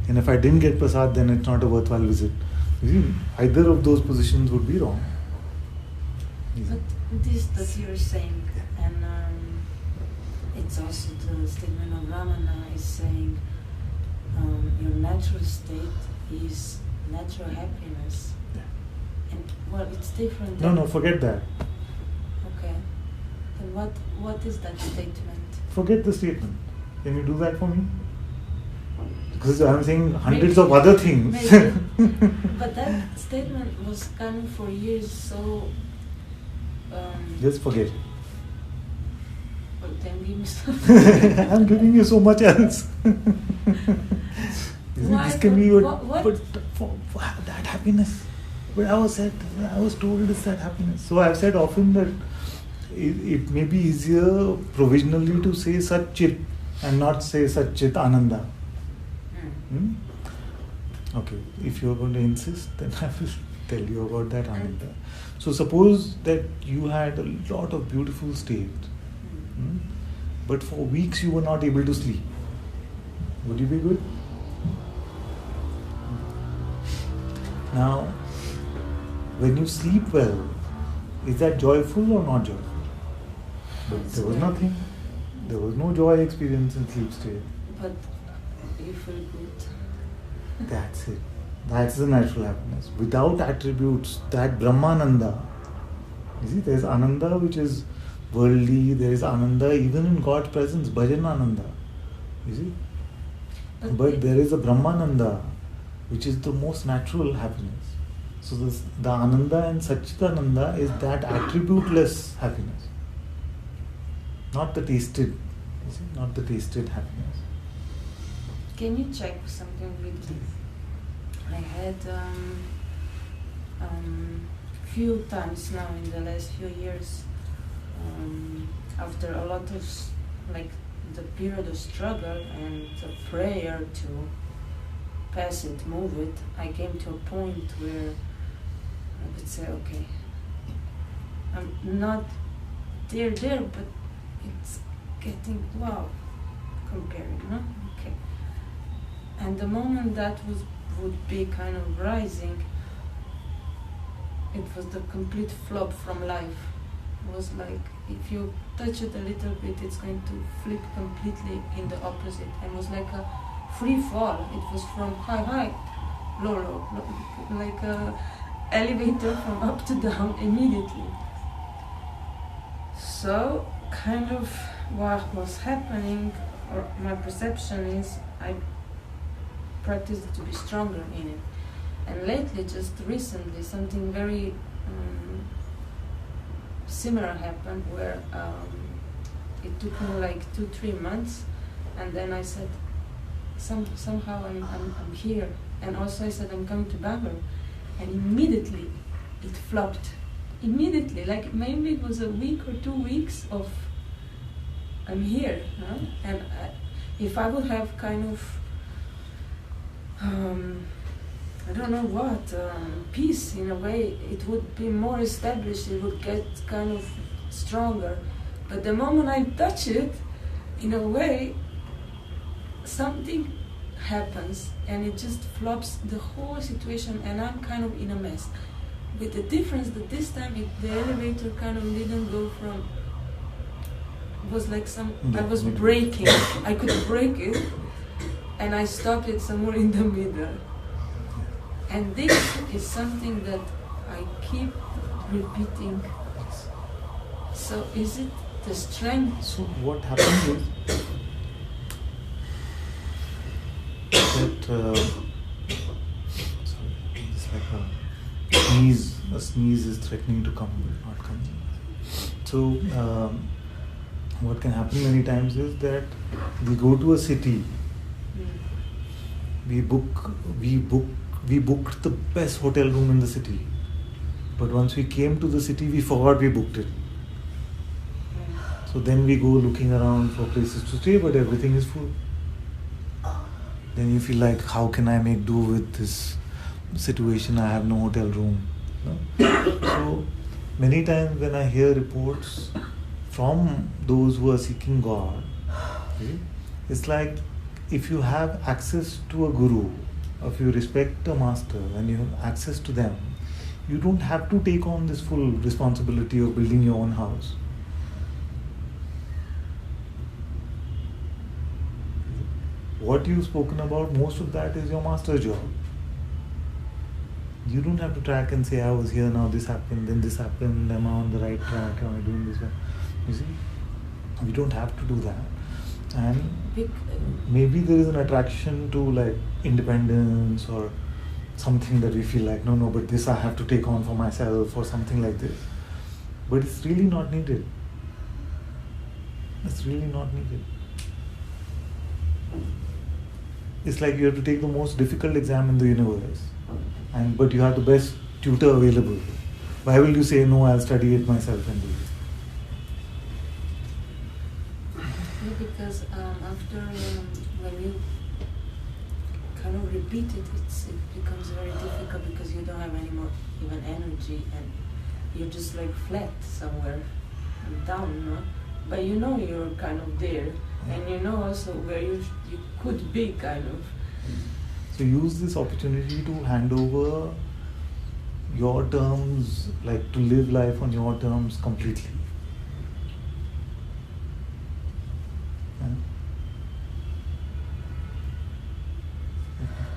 And if I didn't get prasad, then it's not a worthwhile visit. You see, either of those positions would be wrong. But this that you're saying, and it's also the statement of Ramana is saying, your natural state is natural happiness. Yeah. And well, it's different. No, forget that. Okay. Then what is that statement? Forget the statement. Can you do that for me? Because I'm saying hundreds of other things. Maybe. But that statement was coming for years, so... Just forget it. Well, then give me something. I'm giving you so much else. Why? This can be your... What? But for that happiness. But I was told it's that happiness. So I've said often that it may be easier provisionally to say Sat Chit and not say Sat Chit Ananda. Okay, if you're going to insist, then I will tell you about that Ananda. So suppose that you had a lot of beautiful state, but for weeks you were not able to sleep. Would you be good? Now, when you sleep well, is that joyful or not joyful? But there was nothing. There was no joy experience in sleep state. But you feel good. That's it. That's the natural happiness. Without attributes, that Brahmananda. You see, there is Ananda which is worldly, there is Ananda even in God's presence, Bhajan Ananda. You see? But there is a Brahmananda which is the most natural happiness. So the Ananda and Satchitananda is that attributeless happiness. Not the tasted, you see, not the tasted happiness. Can you check something with me? I had few times now in the last few years, after a lot of like the period of struggle and the prayer to pass it, move it, I came to a point where I would say, okay, I'm not there, but it's getting wow, comparing, no? Okay. And the moment that would be kind of rising, it was the complete flop from life. It was like, if you touch it a little bit, it's going to flip completely in the opposite. And it was like a free fall. It was from high, low, like a elevator from up to down immediately. So, kind of what was happening, or my perception is, I practiced to be stronger in it. And lately, just recently, something very similar happened where it took me like 2-3 months, and then I said, somehow I'm here. And also I said, I'm coming to Bangalore. And immediately it flopped. Immediately, like maybe it was a week or 2 weeks of I'm here. Huh? And if I would have kind of I don't know what, peace in a way, it would be more established, it would get kind of stronger. But the moment I touch it, in a way, something happens and it just flops the whole situation, and I'm kind of in a mess. With the difference that this time the elevator kind of didn't go from, it was like I was braking, I could break it, and I stopped it somewhere in the middle. And this is something that I keep repeating. So is it the strength? So what happens is that sorry, it's like a sneeze is threatening to come but not coming. So what can happen many times is that we go to a city, we booked the best hotel room in the city, but once we came to the city we forgot we booked it. So then we go looking around for places to stay, but everything is full. Then you feel like, how can I make do with this situation? I have no hotel room. No? So many times when I hear reports from those who are seeking God, okay, it's like if you have access to a guru, or if you respect a master and you have access to them, you don't have to take on this full responsibility of building your own house. What you've spoken about, most of that is your master's job. You don't have to track and say, I was here, now this happened, then this happened, am I on the right track, am I doing this? You see, we don't have to do that. And maybe there is an attraction to like independence or something that we feel like, no, but this I have to take on for myself or something like this. But it's really not needed. It's really not needed. It's like you have to take the most difficult exam in the universe, but you have the best tutor available. Why will you say, no, I'll study it myself and do it? Because after when you kind of repeat it, it becomes very difficult because you don't have any more even energy and you're just like flat somewhere and down, no? But you know you're kind of there, and you know also where you could be kind of. So use this opportunity to hand over your terms, like to live life on your terms completely.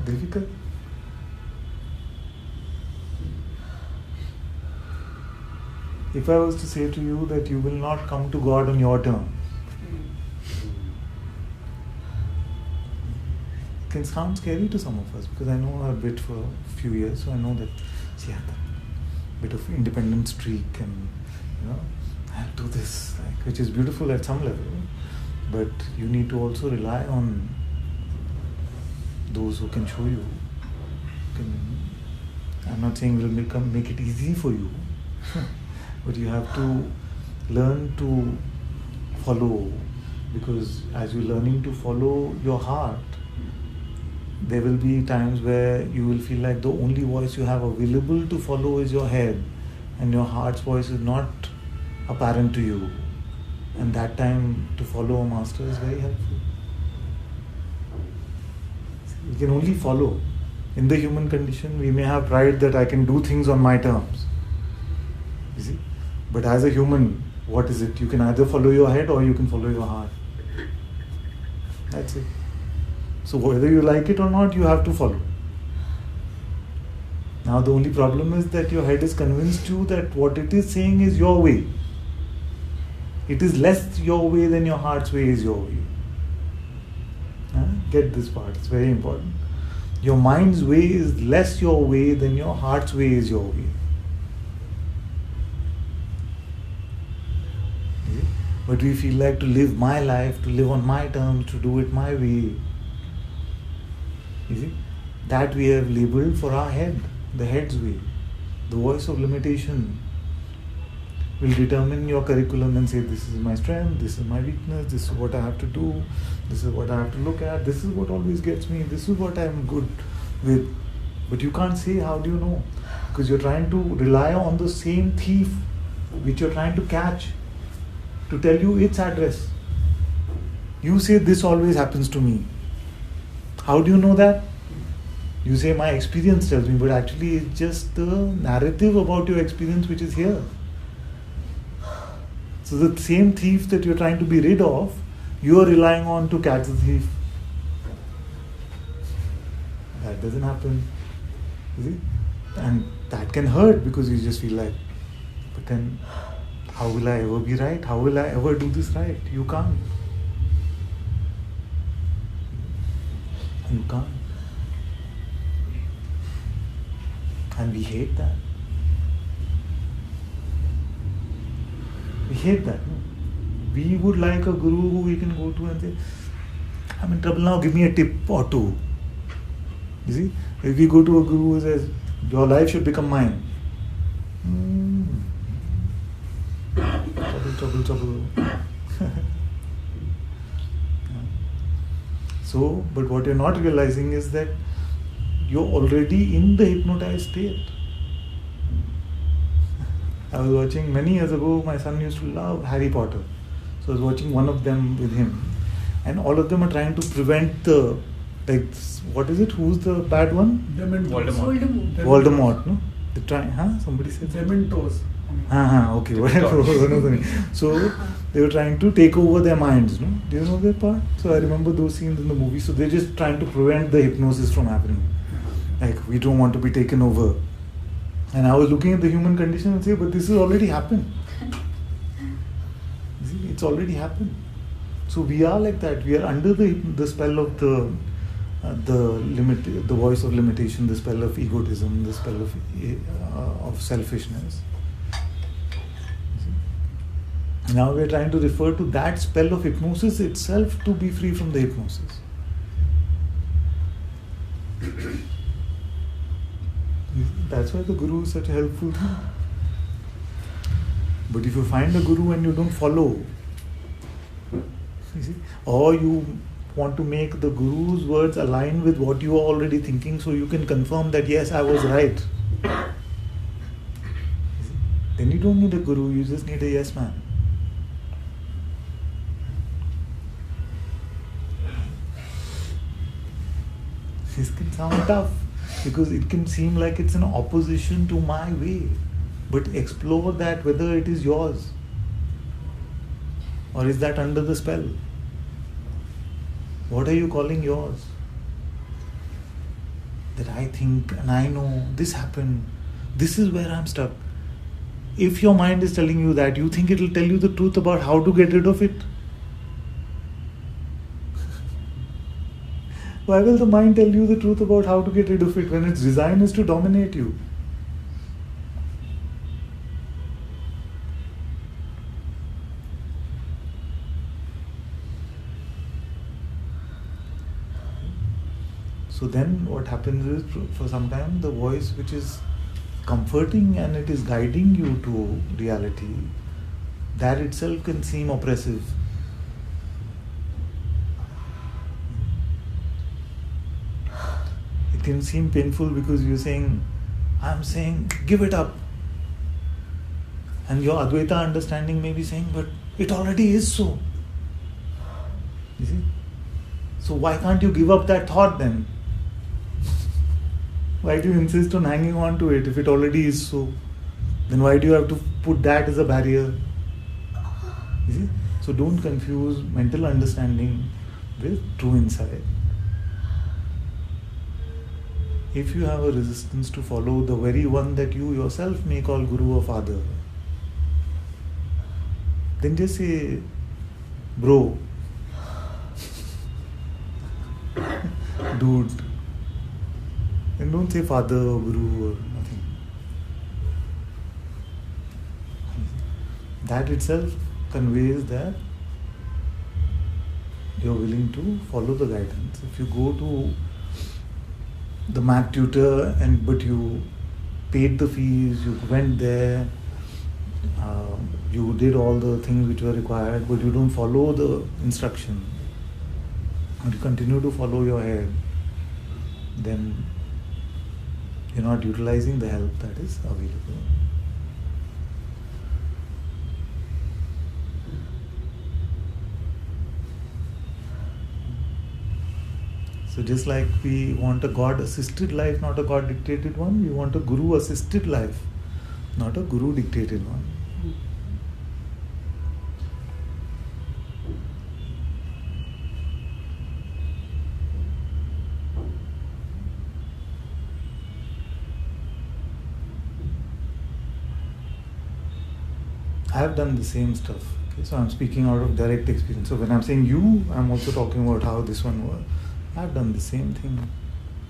Difficult? If I was to say to you that you will not come to God on your terms, it can sound scary to some of us, because I know her a bit for a few years, so I know that she had a bit of independent streak and, I'll do this, like, which is beautiful at some level, but you need to also rely on those who can show you. I'm not saying we'll make it easy for you, but you have to learn to follow, because as you're learning to follow your heart, there will be times where you will feel like the only voice you have available to follow is your head, and your heart's voice is not apparent to you. And that time to follow a master is very helpful. We can only follow. In the human condition, we may have pride that I can do things on my terms. You see? But as a human, what is it? You can either follow your head or you can follow your heart. That's it. So whether you like it or not, you have to follow. Now the only problem is that your head is convinced you that what it is saying is your way. It is less your way than your heart's way is your way. Get this part, it's very important. Your mind's way is less your way than your heart's way is your way. Okay? But we feel like to live my life, to live on my terms, to do it my way. You see? That we have labeled for our head, the head's way. The voice of limitation will determine your curriculum and say, this is my strength, this is my weakness, this is what I have to do, this is what I have to look at, this is what always gets me, this is what I'm good with. But you can't say, how do you know? Because you're trying to rely on the same thief which you're trying to catch to tell you its address. You say, this always happens to me. How do you know that? You say, my experience tells me, but actually it's just the narrative about your experience which is here. So the same thief that you're trying to be rid of, you are relying on to catch the thief. That doesn't happen. You see? And that can hurt because you just feel like, but then how will I ever be right? How will I ever do this right? You can't. You can't. And we hate that. We hate that. No? We would like a guru who we can go to and say, I'm in trouble now, give me a tip or two. You see? If we go to a guru who says, your life should become mine. Trouble. So, but what you're not realizing is that you're already in the hypnotized state. I was watching many years ago, my son used to love Harry Potter. So I was watching one of them with him. And all of them are trying to prevent the, like, what is it? Who's the bad one? Voldemort, no? They try, somebody said Dementors. Okay, whatever. So they were trying to take over their minds, no? Do you know that part? So I remember those scenes in the movie. So they're just trying to prevent the hypnosis from happening. Like, we don't want to be taken over. And I was looking at the human condition and say, but this has already happened. You see, it's already happened. So we are like that. We are under the spell of the voice of limitation, the spell of egotism, the spell of selfishness. Now we are trying to refer to that spell of hypnosis itself to be free from the hypnosis. That's why the guru is such a helpful thing. But if you find a guru and you don't follow, you see, or you want to make the guru's words align with what you are already thinking so you can confirm that yes, I was right. Then you don't need a guru, you just need a yes man. This can sound tough because it can seem like it's an opposition to my way. But explore that whether it is yours or is that under the spell. What are you calling yours? That I think and I know this happened. This is where I'm stuck. If your mind is telling you that, you think it will tell you the truth about how to get rid of it? Why will the mind tell you the truth about how to get rid of it when its design is to dominate you? So then what happens is, for some time, the voice which is comforting and it is guiding you to reality, that itself can seem oppressive. It can seem painful because you're saying, I'm saying, give it up. And your Advaita understanding may be saying, but it already is so. You see? So why can't you give up that thought then? Why do you insist on hanging on to it if it already is so? Then why do you have to put that as a barrier? You see? So don't confuse mental understanding with true insight. If you have a resistance to follow the very one that you yourself may call Guru or Father, then just say, bro, dude. And don't say Father or Guru or nothing. That itself conveys that you're willing to follow the guidance. If you go to the math tutor but you paid the fees, you went there, you did all the things which were required, but you don't follow the instruction, and you continue to follow your head, then you're not utilizing the help that is available. So just like we want a God-assisted life, not a God-dictated one, we want a Guru-assisted life, not a Guru-dictated one. have done the same stuff. Okay? So I'm speaking out of direct experience. So when I'm saying you, I'm also talking about how this one was. I've done the same thing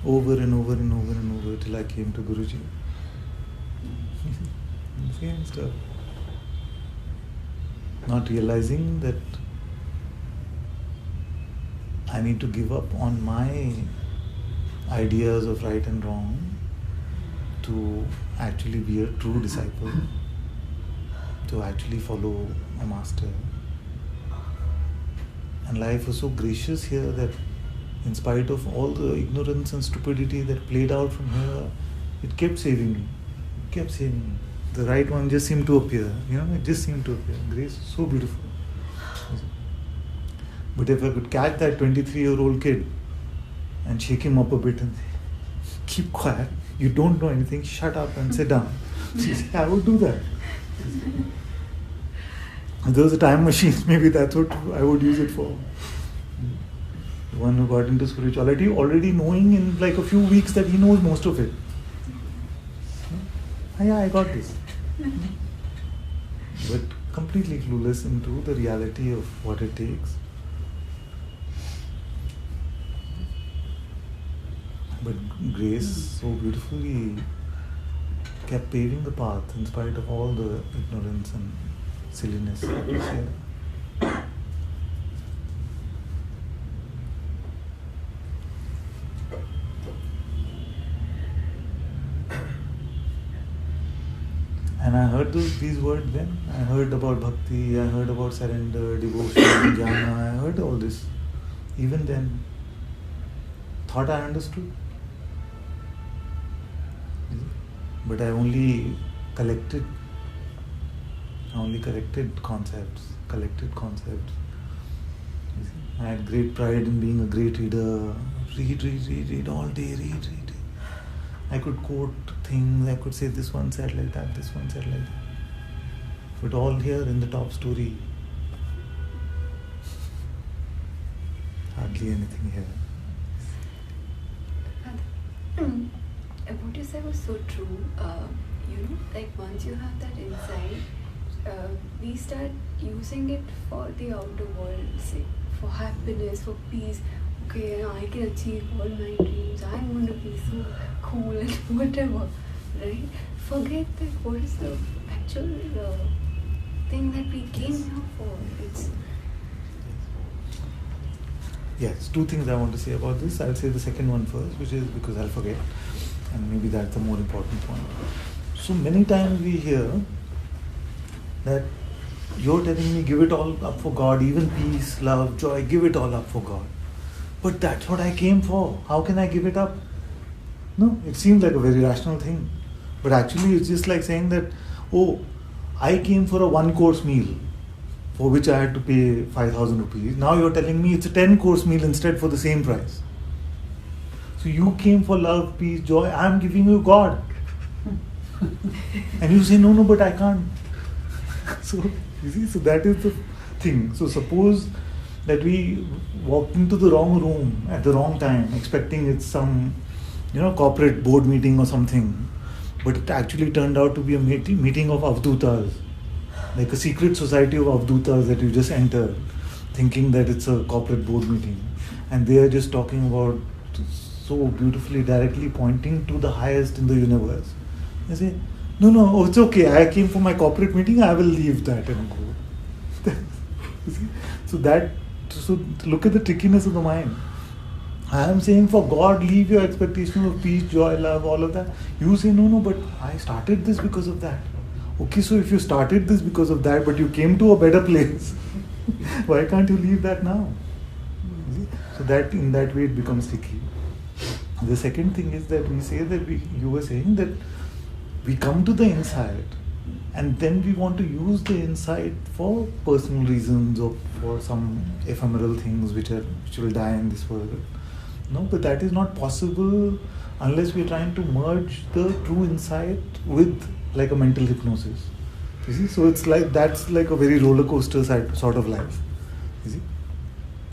over and over and over and over till I came to Guruji. Same stuff. Not realizing that I need to give up on my ideas of right and wrong to actually be a true disciple, to actually follow a master. And life was so gracious here that in spite of all the ignorance and stupidity that played out from here, it kept saving me. It kept saving me. The right one just seemed to appear. It just seemed to appear. Grace is so beautiful. But if I could catch that 23-year-old kid and shake him up a bit and say, keep quiet, you don't know anything, shut up and sit down. I would do that. If there was a time machine, maybe that's what I would use it for. The one who got into spirituality already knowing in like a few weeks that he knows most of it. Yeah, I got this. But completely clueless into the reality of what it takes. But grace so beautifully kept paving the path in spite of all the ignorance and silliness that was here. And I heard these words then. I heard about bhakti, I heard about surrender, devotion, jnana, I heard all this. Even then, thought I understood. But I only collected concepts. I had great pride in being a great reader. Read all day, read. I could quote things, I could say this one said like that, this one said like that. But all here in the top story, hardly anything here. What you said was so true. Like once you have that insight, we start using it for the outer world, say, for happiness, for peace. Okay, I can achieve all my dreams. I'm going to be so cool and whatever, right? Forget that what is the actual thing that we came here for. Yes, two things I want to say about this. I'll say the second one first, which is because I'll forget. And maybe that's the more important point. So many times we hear that you're telling me give it all up for God, even peace, love, joy, give it all up for God. But that's what I came for. How can I give it up? No, it seems like a very rational thing. But actually it's just like saying that, oh, I came for a 1-course meal for which I had to pay 5,000 rupees. Now you're telling me it's a 10-course meal instead for the same price. So you came for love, peace, joy. I'm giving you God. And you say, no, but I can't. So, you see, so that is the thing. So suppose that we walked into the wrong room at the wrong time, expecting it's some, corporate board meeting or something. But it actually turned out to be a meeting of avdutas, like a secret society of avdutas that you just enter, thinking that it's a corporate board meeting. And they are just talking about so beautifully, directly pointing to the highest in the universe. I say, no, it's okay. I came for my corporate meeting. I will leave that and go. So look at the trickiness of the mind. I am saying for God, leave your expectation of peace, joy, love, all of that. You say, no, but I started this because of that. Okay, so if you started this because of that, but you came to a better place, why can't you leave that now? So that in that way it becomes tricky. The second thing is that we say that you were saying that we come to the insight and then we want to use the insight for personal reasons or for some ephemeral things which will die in this world. No, but that is not possible unless we are trying to merge the true insight with like a mental hypnosis. You see, so it's like that's like a very roller coaster sort of life. You see,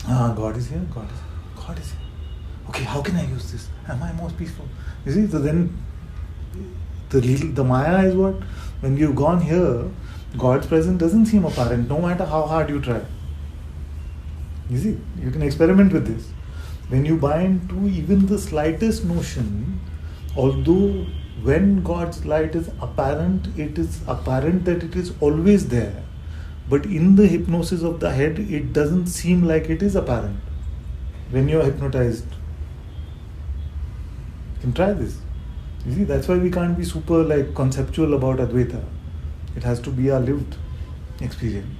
God is here, God is here. Okay, how can I use this? Am I most peaceful? You see, so then the Maya is what? When you've gone here, God's presence doesn't seem apparent, no matter how hard you try. You see, you can experiment with this. When you buy into even the slightest notion, although when God's light is apparent, it is apparent that it is always there. But in the hypnosis of the head, it doesn't seem like it is apparent. When you are hypnotized, you can try this. You see, that's why we can't be super conceptual about Advaita. It has to be our lived experience.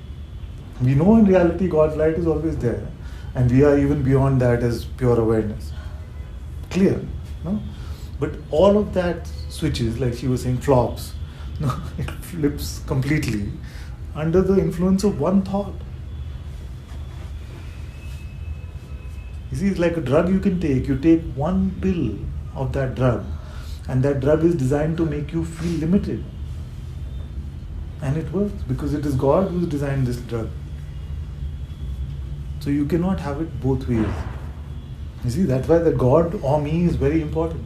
We know in reality God's light is always there, and we are even beyond that as pure awareness. Clear, no? But all of that switches, like she was saying, flops. No, it flips completely under the influence of one thought. You see, it's like a drug you can take. You take one pill of that drug, and that drug is designed to make you feel limited. And it works because it is God who designed this drug. So you cannot have it both ways. You see, that's why the God or me is very important.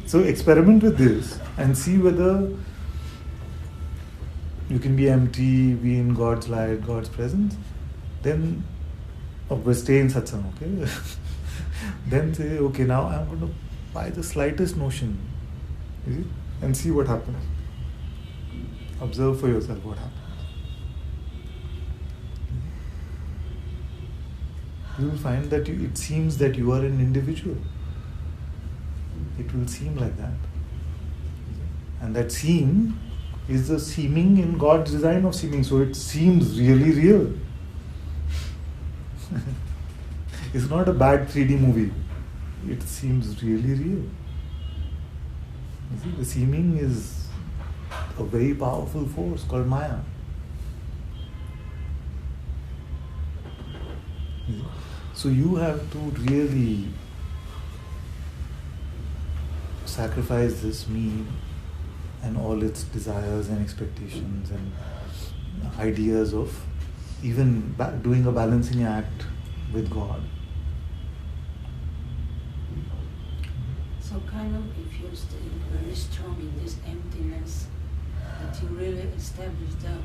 So experiment with this and see whether you can be empty, be in God's light, God's presence. Then, stay in Satsang, okay? Then say, okay, now I'm going to buy the slightest notion, you see, and see what happens. Observe for yourself what happens. You will find that it seems that you are an individual. It will seem like that. And that seem is the seeming in God's design of seeming. So it seems really real. It's not a bad 3D movie. It seems really real. You see, the seeming is a very powerful force called Maya. So you have to really sacrifice this me and all its desires and expectations and ideas of even doing a balancing act with God. So kind of if you're still very strong in this emptiness, that you really establish the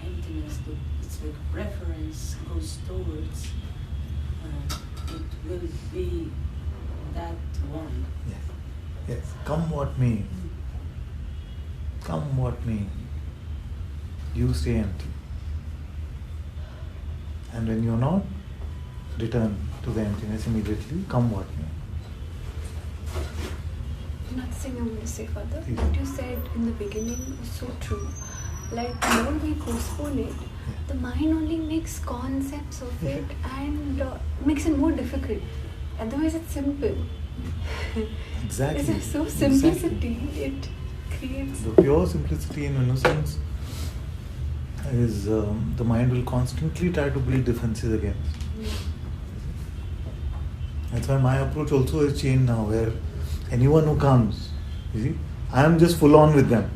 emptiness, it's like preference goes towards, it will be that one. Yes. Yes. Come what may. Come what may. You stay empty. And when you're not, return to the emptiness immediately, come what may. Another thing I want to say further, Please. what you said in the beginning was so true. Like the more we postpone it, the mind only makes concepts of it and makes it more difficult. Otherwise it's simple. Exactly. It's just so simplicity, it creates... The pure simplicity and innocence is the mind will constantly try to build defenses against. That's why my approach also has changed now, where anyone who comes, you see, I am just full on with them.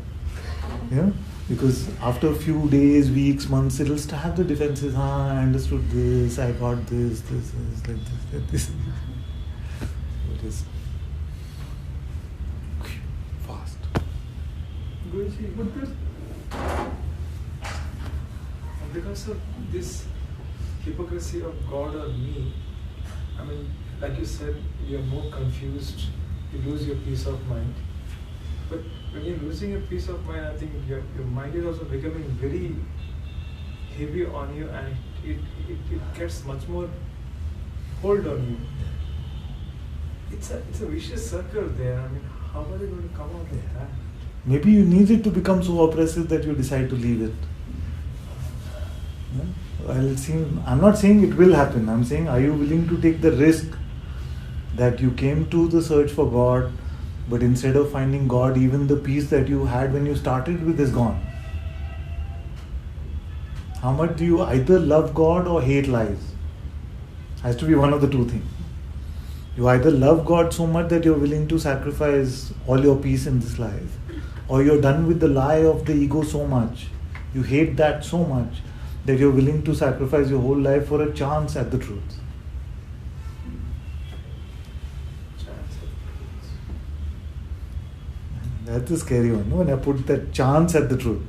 You know? Because after a few days, weeks, months, it'll start the defenses. I understood this, I got this, like this. It is fast. Guruji, but because of this hypocrisy of God or me, I mean, like you said, you're more confused, you lose your peace of mind. But when you're losing your peace of mind, I think your mind is also becoming very heavy on you, and it gets much more hold on you. It's a vicious circle there. I mean, how are you going to come out of that? Maybe you need it to become so oppressive that you decide to leave it. Yeah? Well, I'm not saying it will happen. I'm saying, are you willing to take the risk that you came to the search for God, but instead of finding God, even the peace that you had when you started with is gone? How much do you either love God or hate lies? Has to be one of the two things. You either love God so much that you're willing to sacrifice all your peace in this life, or you're done with the lie of the ego so much, you hate that so much, that you're willing to sacrifice your whole life for a chance at the truth. That's the scary one, no? When I put that chance at the truth.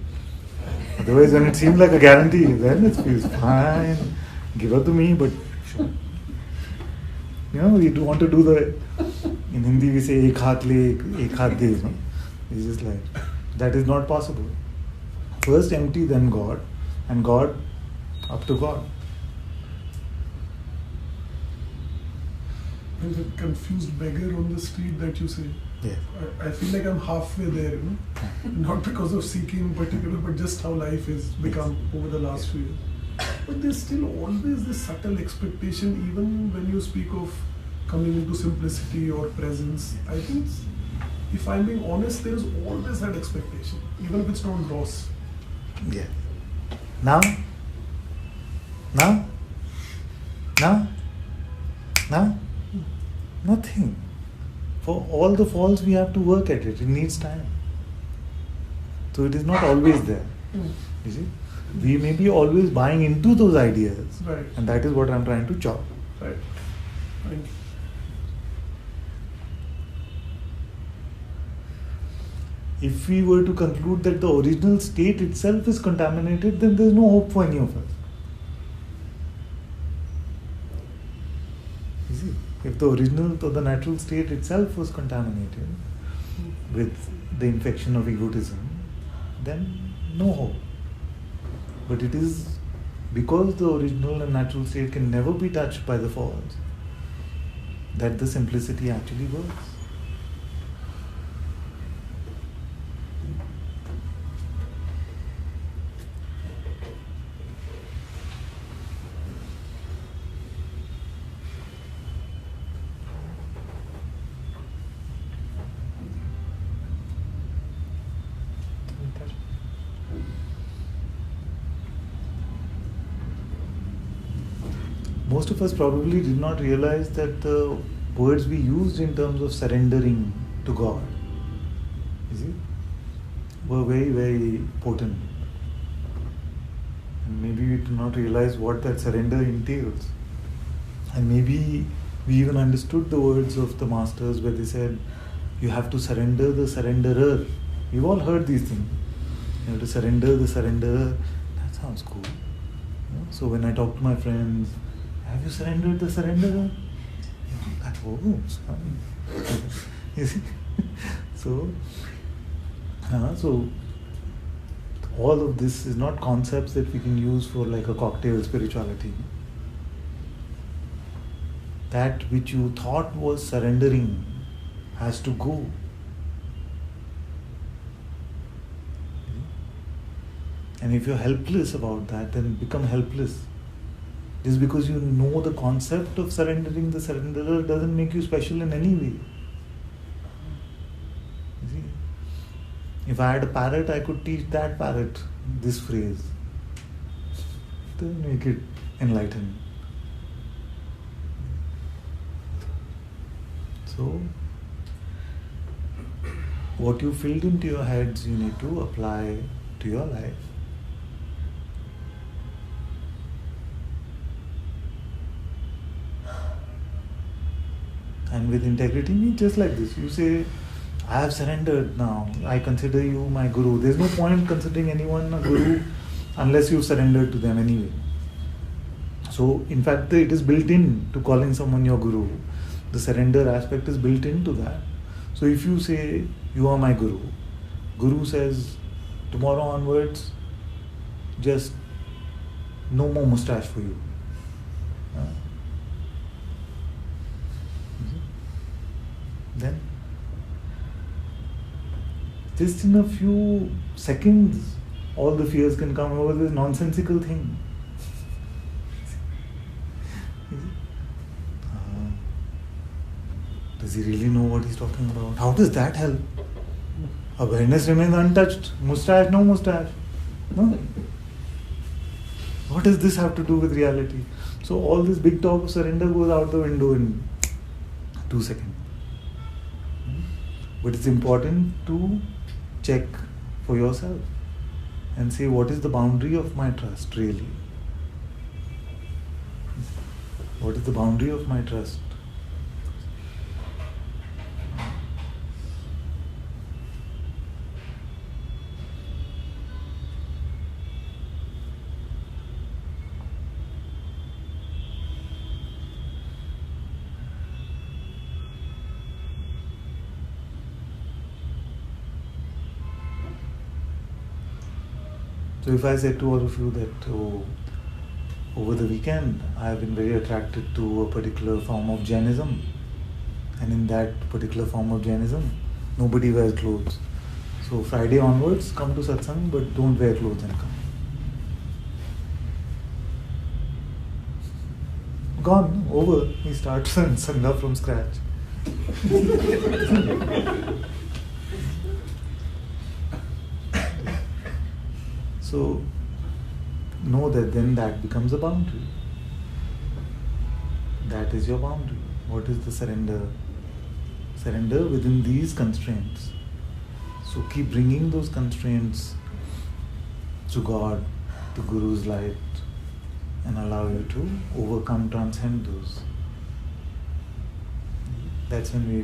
Otherwise, when it seems like a guarantee, then it feels fine. Give it to me, but we do want to do the. In Hindi, we say ek haath le, ek haath de. No? It's just like that is not possible. First empty, then God, and God up to God. There's a confused beggar on the street that you say. Yeah. I feel like I'm halfway there, not because of seeking in particular, but just how life has become over the last few years. But there's still always this subtle expectation, even when you speak of coming into simplicity or presence. I think, if I'm being honest, there's always that expectation, even if it's not gross. Yeah. Now, nothing. For all the falls, we have to work at it. It needs time. So it is not always there. You see? We may be always buying into those ideas. Right. And that is what I'm trying to chop. Right. Thank you. If we were to conclude that the original state itself is contaminated, then there's no hope for any of us. You see? If the original or the natural state itself was contaminated with the infection of egotism, then no hope. But it is because the original and natural state can never be touched by the falls that the simplicity actually works. Most of us probably did not realize that the words we used in terms of surrendering to God, you see, were very, very potent. And maybe we did not realize what that surrender entails. And maybe we even understood the words of the masters where they said, you have to surrender the surrenderer. We've all heard these things. You have to surrender the surrenderer. That sounds cool. So when I talk to my friends, have you surrendered the surrenderer? Oh, sorry. You see? So all of this is not concepts that we can use for like a cocktail spirituality. That which you thought was surrendering has to go. And if you're helpless about that, then become helpless. Just because you know the concept of surrendering the surrenderer doesn't make you special in any way. You see? If I had a parrot, I could teach that parrot this phrase. It doesn't make it enlightened. So, what you filled into your heads, you need to apply to your life. And with integrity means just like this. You say, I have surrendered now. I consider you my guru. There's no point considering anyone a guru unless you've surrendered to them anyway. So, in fact, it is built in to calling someone your guru. The surrender aspect is built into that. So, if you say, you are my guru, guru says, tomorrow onwards, just no more mustache for you. Then, just in a few seconds, all the fears can come over this nonsensical thing. Does he really know what he's talking about? How does that help? Awareness remains untouched. Mustache, no mustache. No. What does this have to do with reality? So all this big talk of surrender goes out the window in 2 seconds. But it's important to check for yourself and say, what is the boundary of my trust really? What is the boundary of my trust? So if I said to all of you that, over the weekend I have been very attracted to a particular form of Jainism, and in that particular form of Jainism, nobody wears clothes. So Friday onwards, come to Satsang, but don't wear clothes and come. Gone, over. We start Sangha from scratch. So know that then that becomes a boundary. That is your boundary. What is the surrender? Surrender within these constraints. So keep bringing those constraints to God, to Guru's light, and allow you to overcome, transcend those. That's when we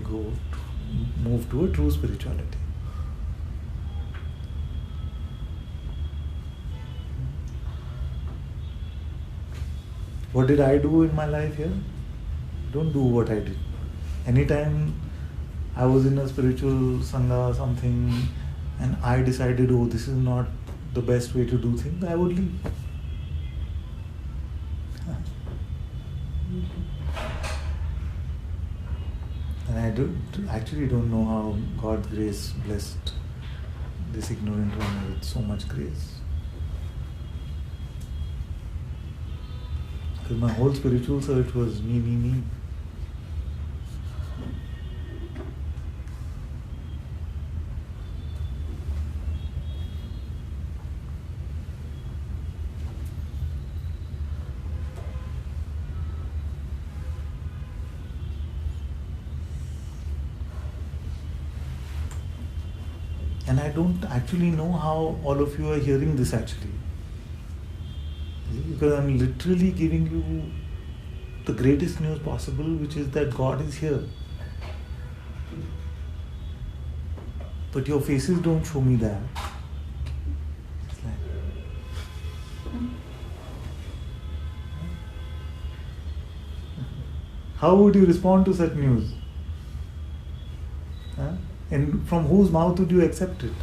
move to a true spirituality. What did I do in my life here? Don't do what I did. Anytime I was in a spiritual sangha or something and I decided, this is not the best way to do things, I would leave. And I actually don't know how God's grace blessed this ignorant one with so much grace. Because my whole spiritual search was me. And I don't actually know how all of you are hearing this actually. Because I'm literally giving you the greatest news possible, which is that God is here. But your faces don't show me that. It's like, how would you respond to such news? And from whose mouth would you accept it?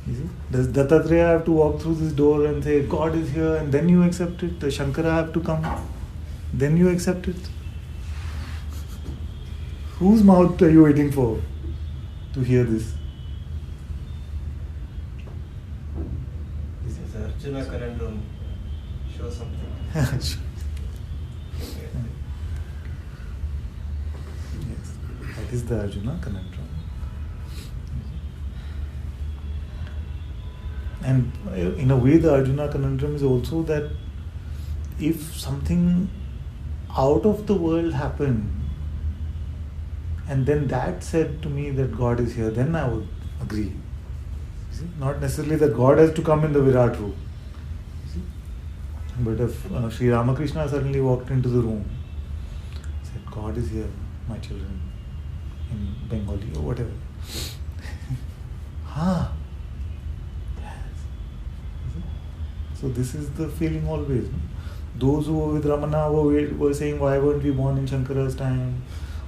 You see? Does Dattatreya have to walk through this door and say, God is here, and then you accept it? Does Shankara have to come? Then you accept it? Whose mouth are you waiting for to hear this? This is Arjuna conundrum. Show something. Yes, that is the Arjuna conundrum. And in a way, the Arjuna conundrum is also that if something out of the world happened, and then that said to me that God is here, then I would agree. You see? Not necessarily that God has to come in the Virat room. You see? But if Sri Ramakrishna suddenly walked into the room, said, God is here, my children, in Bengali or whatever. So this is the feeling always. No? Those who were with Ramana were saying, why weren't we born in Shankara's time?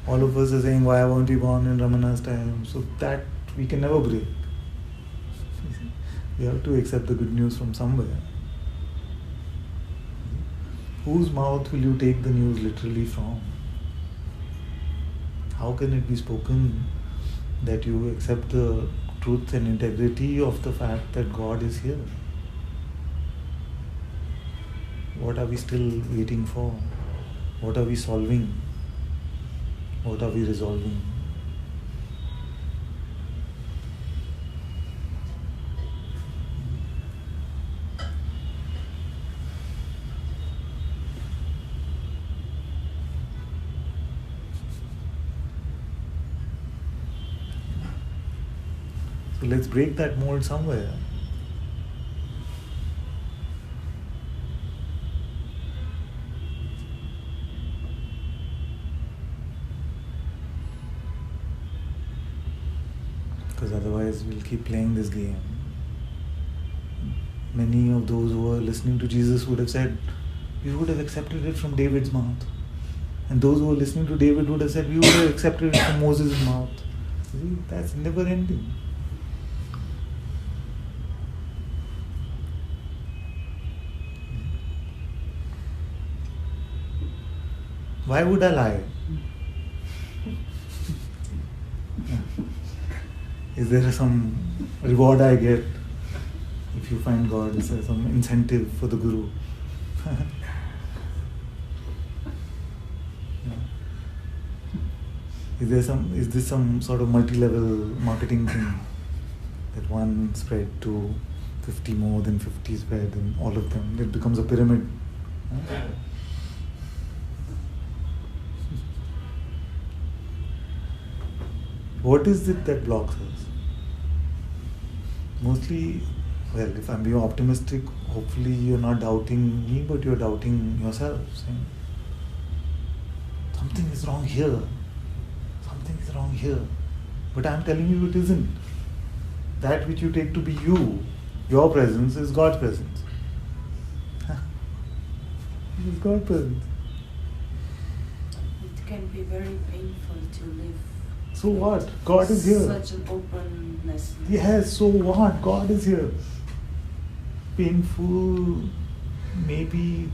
All of us are saying, why weren't we born in Ramana's time? So that we can never break. We have to accept the good news from somewhere. Whose mouth will you take the news literally from? How can it be spoken that you accept the truth and integrity of the fact that God is here? What are we still waiting for? What are we solving? What are we resolving? So let's break that mold somewhere. Because otherwise we'll keep playing this game. Many of those who were listening to Jesus would have said, we would have accepted it from David's mouth. And those who were listening to David would have said, we would have accepted it from Moses' mouth. See, that's never ending. Why would I lie? Is there some reward I get if you find God? Is there some incentive for the Guru? Is this some sort of multi-level marketing thing that one spread to 50 more than 50 spread and all of them? It becomes a pyramid. What is it that blocks us? Mostly, well, if I'm being optimistic, hopefully you're not doubting me, but you're doubting yourself, saying, something is wrong here. Something is wrong here. But I'm telling you it isn't. That which you take to be you, your presence, is God's presence. It is God's presence. It can be very painful to live. So what? God is here. Such an openness. Yes, so what? God is here. Painful, maybe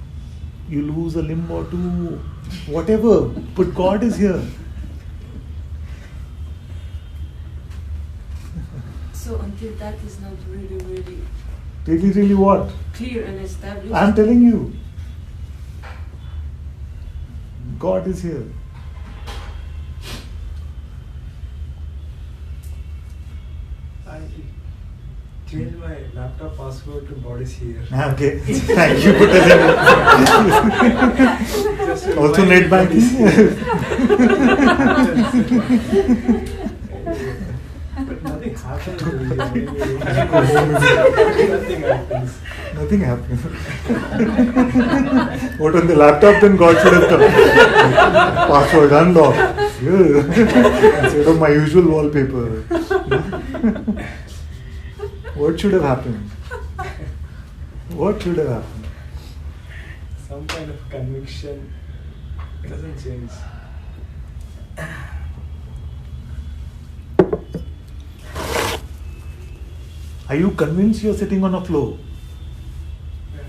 you lose a limb or two, whatever, but God is here. So until that is not really Really what? clear and established. I'm telling you. God is here. I changed my laptop password to God is here. Okay, thank you for telling me. Just to Also remind net God is here. banking. But nothing happens over here. Nothing happens. Nothing happens. What on the laptop then God should have come. Password unlocked. Yeah. Instead of my usual wallpaper. What should have happened? What should have happened? Some kind of conviction. It doesn't change. Are you convinced you're sitting on a floor?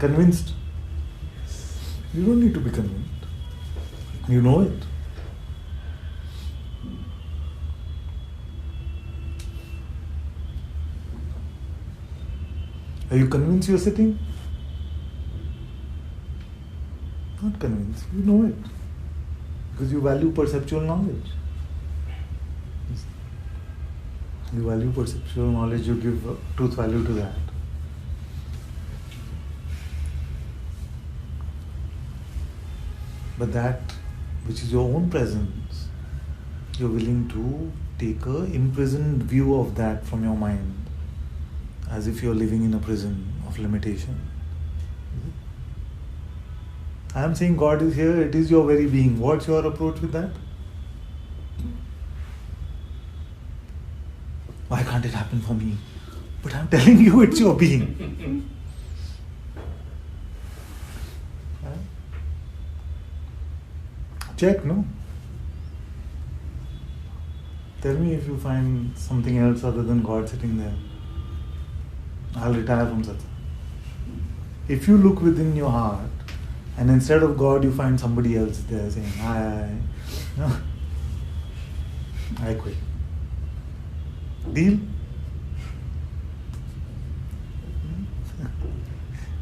Convinced? You don't need to be convinced. You know it. Are you convinced you're sitting? Not convinced. You know it. Because you value perceptual knowledge. You value perceptual knowledge, you give truth value to that. But that which is your own presence, you're willing to take a imprisoned view of that from your mind, as if you're living in a prison of limitation. I am saying God is here, it is your very being. What's your approach with that? Why can't it happen for me? But I'm telling you, it's your being. Check, no? Tell me if you find something else other than God sitting there. I'll retire from Satsang. If you look within your heart and instead of God you find somebody else there saying, no, I quit. Deal?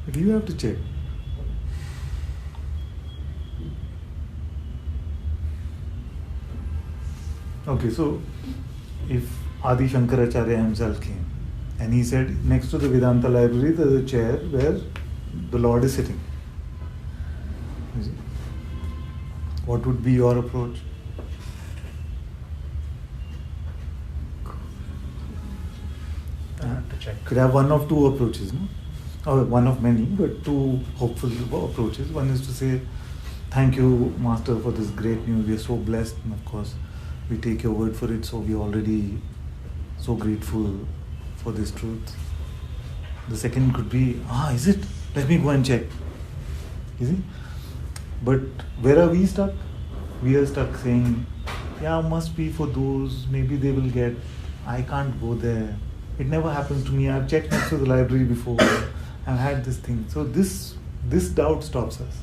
But you have to check. Okay, so if Adi Shankaracharya himself came and he said, next to the Vedanta library there is a chair where the Lord is sitting. What would be your approach? Could have one of two approaches, no? Or one of many, but two hopeful approaches. One is to say, thank you, Master, for this great news. We are so blessed, and of course, we take your word for it, so we are already so grateful for this truth. The second could be, is it? Let me go and check. You see? But where are we stuck? We are stuck saying, must be for those, maybe they will get, I can't go there. It never happens to me. I've checked next to the library before. I've had this thing. So this doubt stops us.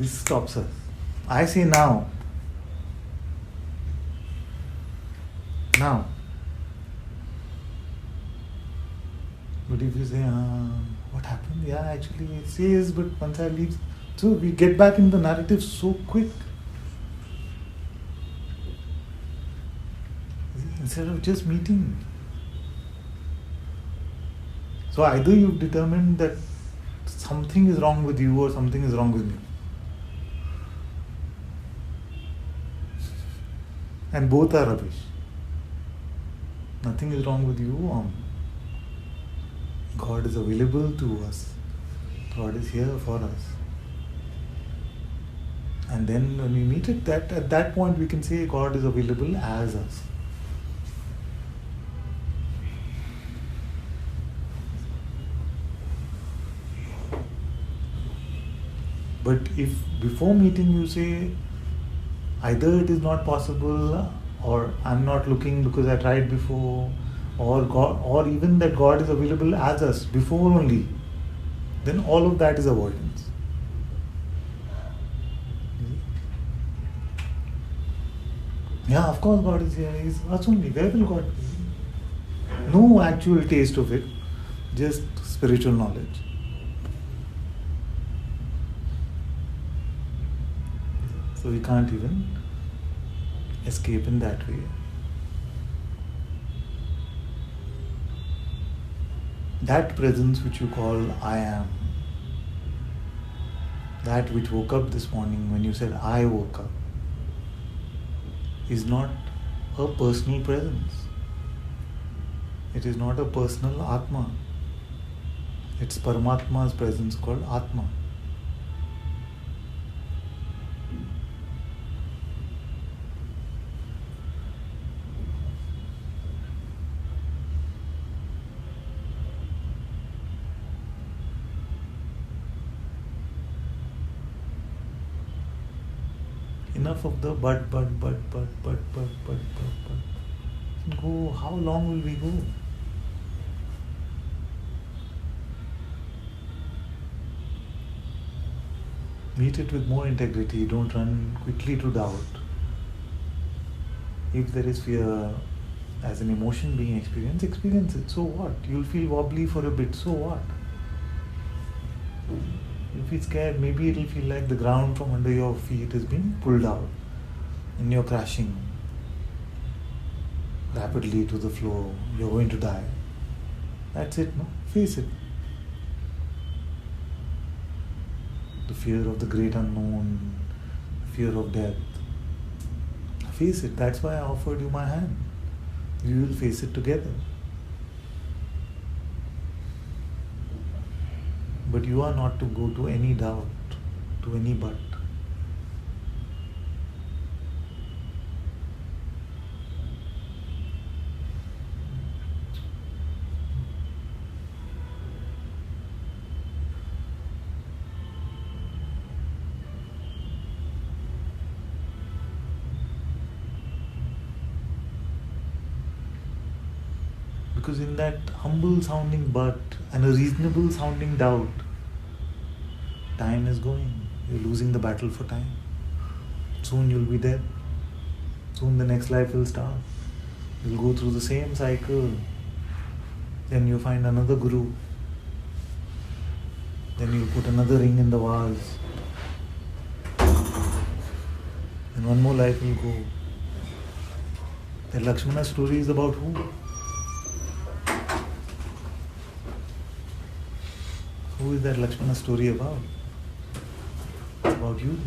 This stops us. I say now. Now. But if you say, what happened? Yeah, actually it says, but once I leave. So we get back in the narrative so quick. Instead of just meeting. So either you've determined that something is wrong with you or something is wrong with me. And both are rubbish. Nothing is wrong with you. God is available to us. God is here for us. And then when we meet at that point we can say God is available as us. But if before meeting you say either it is not possible or I'm not looking because I tried before, or God, or even that God is available as us before only, then all of that is avoidance. Yeah, of course God is here. He is us only. Where will God be? No actual taste of it, just spiritual knowledge. So we can't even escape in that way. That presence which you call I am, that which woke up this morning when you said I woke up, is not a personal presence. It is not a personal Atma. It's Paramatma's presence called Atma. Enough of the but. Go, how long will we go? Meet it with more integrity, don't run quickly to doubt. If there is fear as an emotion being experienced, experience it, so what? You'll feel wobbly for a bit, so what? You'll feel scared, maybe it'll feel like the ground from under your feet is being pulled out and you're crashing rapidly to the floor, you're going to die. That's it, no? Face it. The fear of the great unknown, the fear of death. Face it, that's why I offered you my hand. We will face it together. But you are not to go to any doubt, to any but. Because in that humble sounding but and a reasonable sounding doubt, time is going. You're losing the battle for time. Soon you'll be dead. Soon the next life will start. You'll go through the same cycle. Then you find another guru. Then you'll put another ring in the vase. And one more life will go. The Lakshmana story is about who? Who is that Lakshmana story about? It's about you.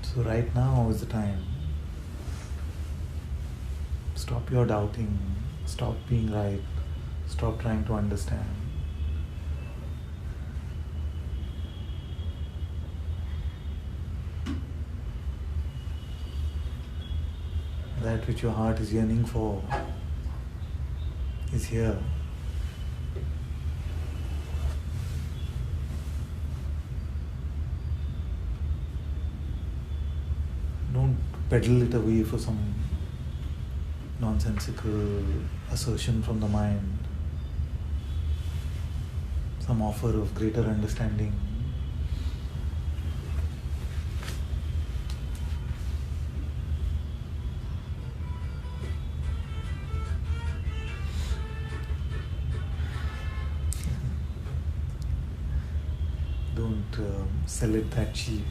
So right now is the time. Stop your doubting. Stop being right. Stop trying to understand. That which your heart is yearning for is here. Don't peddle it away for some nonsensical assertion from the mind. some offer of greater understanding. Don't sell it that cheap.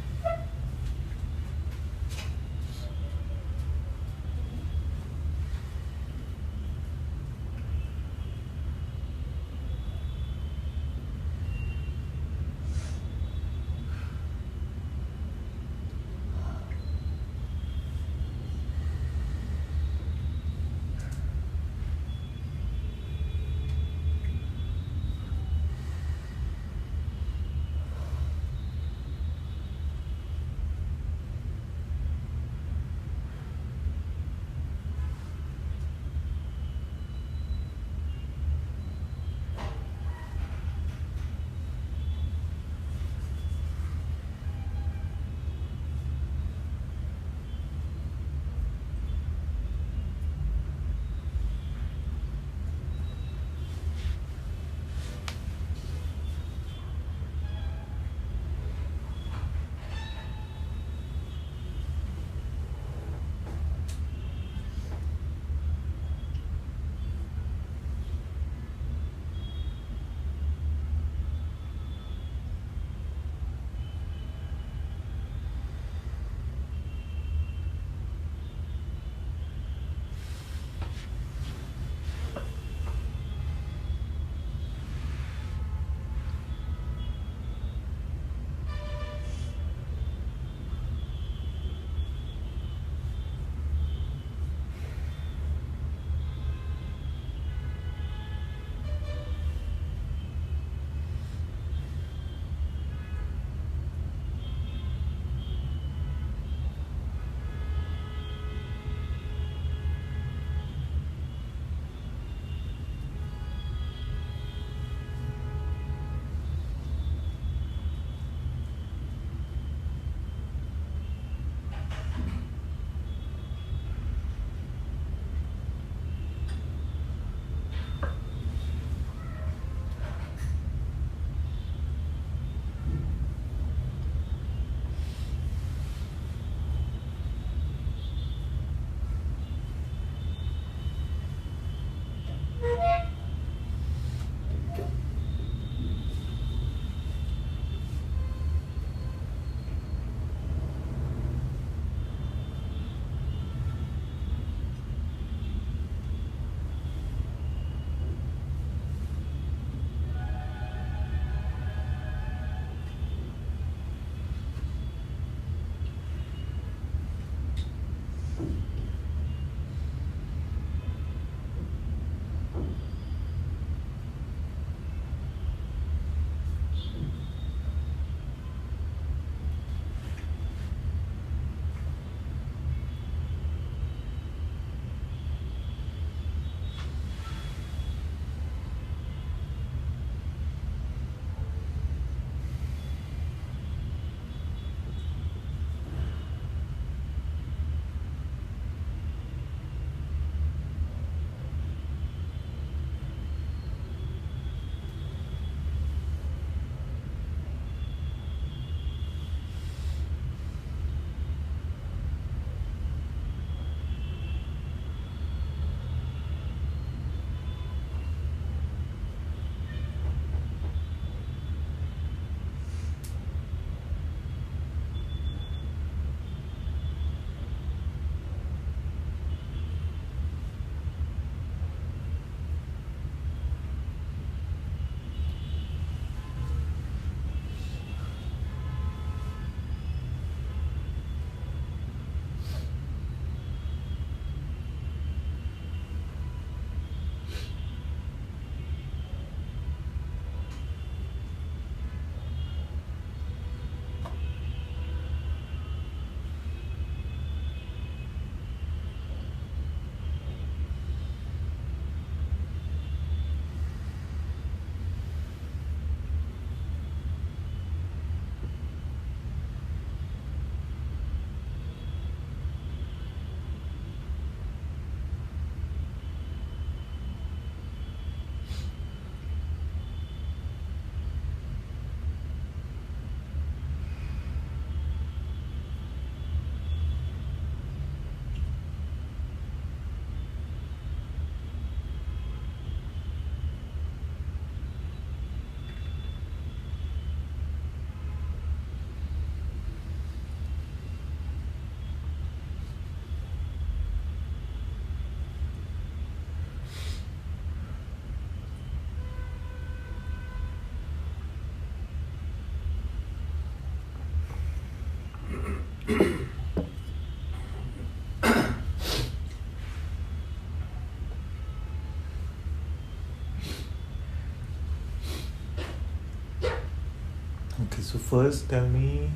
so first tell me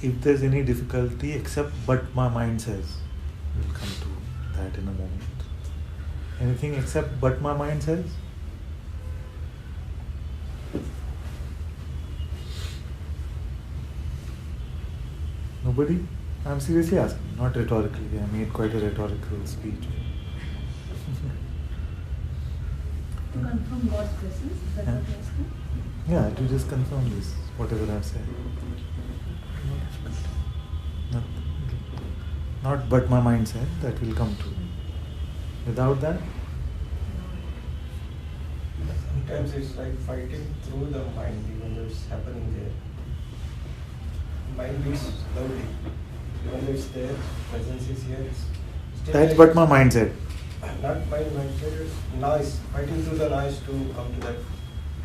if there's any difficulty except but my mind says. We'll come to that in a moment. Anything except but my mind says? Nobody? I'm seriously asking, not rhetorically. I made quite a rhetorical speech. To confirm God's presence, is that what you're asking? Yeah, to just confirm this, whatever I've said. Not but my mind said, that will come true. Without that? Sometimes it's like fighting through the mind, even though it's happening there. Mind beats loudly. Even though it's there, presence is here. Still That's like but my mind said. Not mind, it's noise. Fighting through the noise to come to that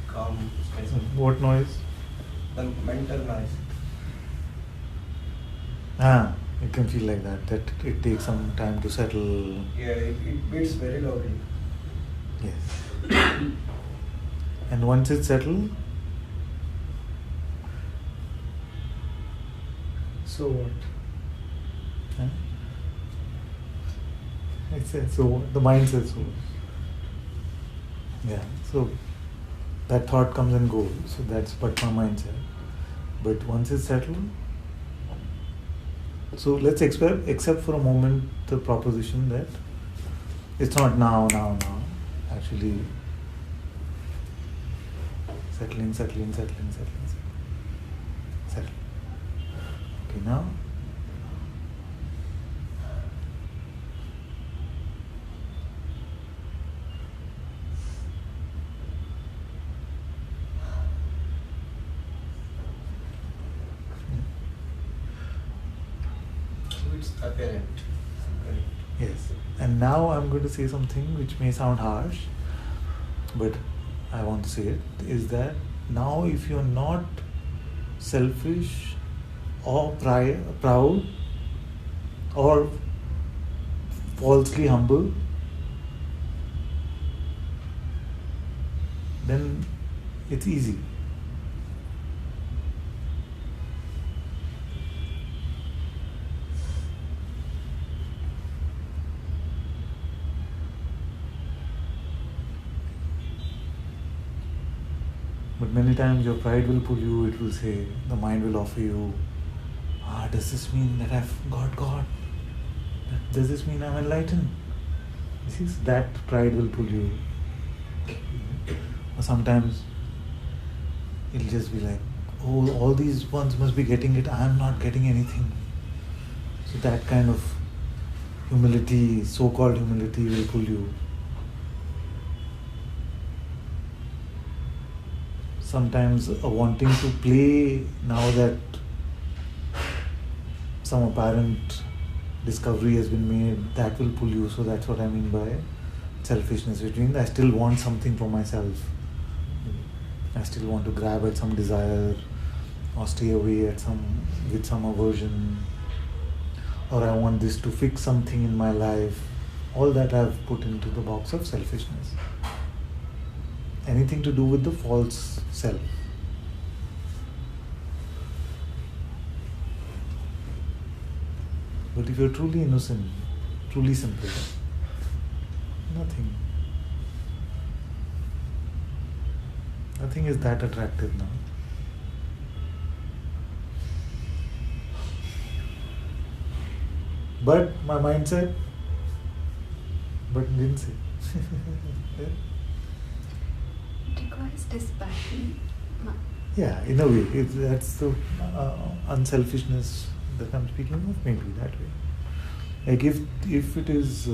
calm state. What noise? The mental noise. It can feel like that it takes some time to settle. Yeah, it beats very loudly. Yes. And once it's settled, So what? huh? It says so, the mind says so. Yeah, so that thought comes and goes, so that's what my mind said. But once it's settled, so let's accept for a moment the proposition that it's not now. Actually, settling. Okay, now. So it's apparent. Correct. Yes. And now I'm going to say something which may sound harsh, but I want to say it, is that now if you're not selfish or proud or falsely humble, then it's easy. But many times your pride will pull you, it will say, the mind will offer you, does this mean that I've got God? Does this mean I'm enlightened? You see, that pride will pull you. Or sometimes it'll just be like, oh, all these ones must be getting it, I'm not getting anything. So that kind of humility, so-called humility will pull you. Sometimes wanting to play now that some apparent discovery has been made, that will pull you. So that's what I mean by selfishness, which means I still want something for myself. I still want to grab at some desire or stay away with some aversion, or I want this to fix something in my life. All that I've put into the box of selfishness. Anything to do with the false self. But if you're truly innocent, truly simple, nothing is that attractive now. But my mind said, but didn't say. It requires dispassion. Yeah, in a way, that's the unselfishness that I'm speaking of, maybe that way. Like if it is,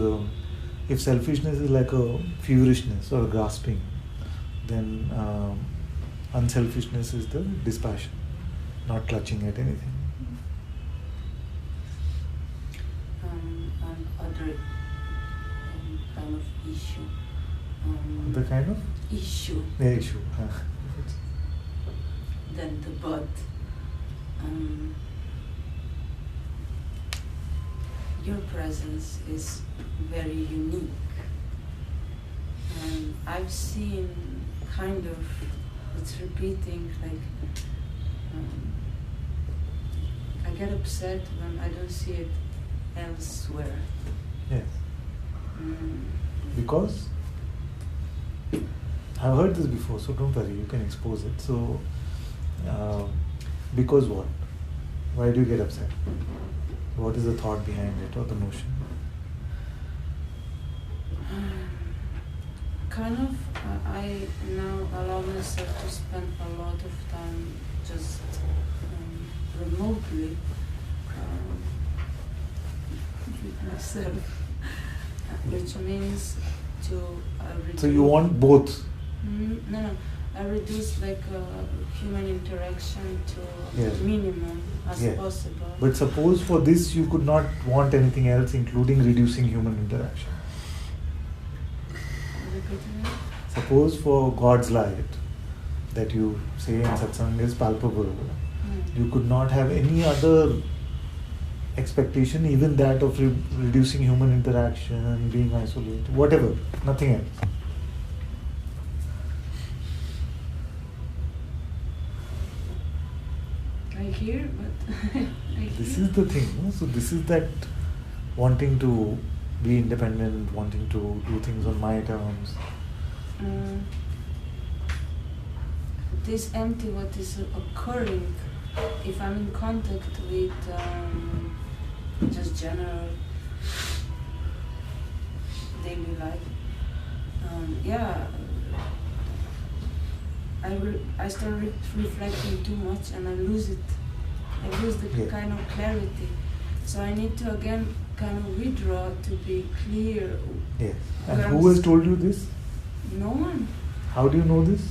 if selfishness is like a feverishness or a grasping, then unselfishness is the dispassion, not clutching at anything. Other kind of issue. The kind of? Issue. Yeah, issue. Than the but. Your presence is very unique. And I've seen kind of, it's repeating, like I get upset when I don't see it elsewhere. Yes. Mm. Because I've heard this before, so don't worry, you can expose it. So, because what? Why do you get upset? What is the thought behind it or the notion? Kind of, I now allow myself to spend a lot of time just remotely with myself, which means to reduce. So you want both? No, I reduce like human interaction to Yes. minimum as Yes. possible. But suppose for this you could not want anything else, including reducing human interaction. Repeating it? Suppose for God's light that you say in Satsang is palpable, you could not have any other expectation, even that of reducing human interaction, being isolated, whatever, nothing else. I hear, but I hear. This is the thing, no? So this is that wanting to be independent, wanting to do things on my terms. This empty, what is occurring, if I'm in contact with just general daily life, I start reflecting too much and I lose it. I lose the Yeah. kind of clarity. So I need to again kind of withdraw to be clear. Yes. And where who I'm has told you this? No one. How do you know this?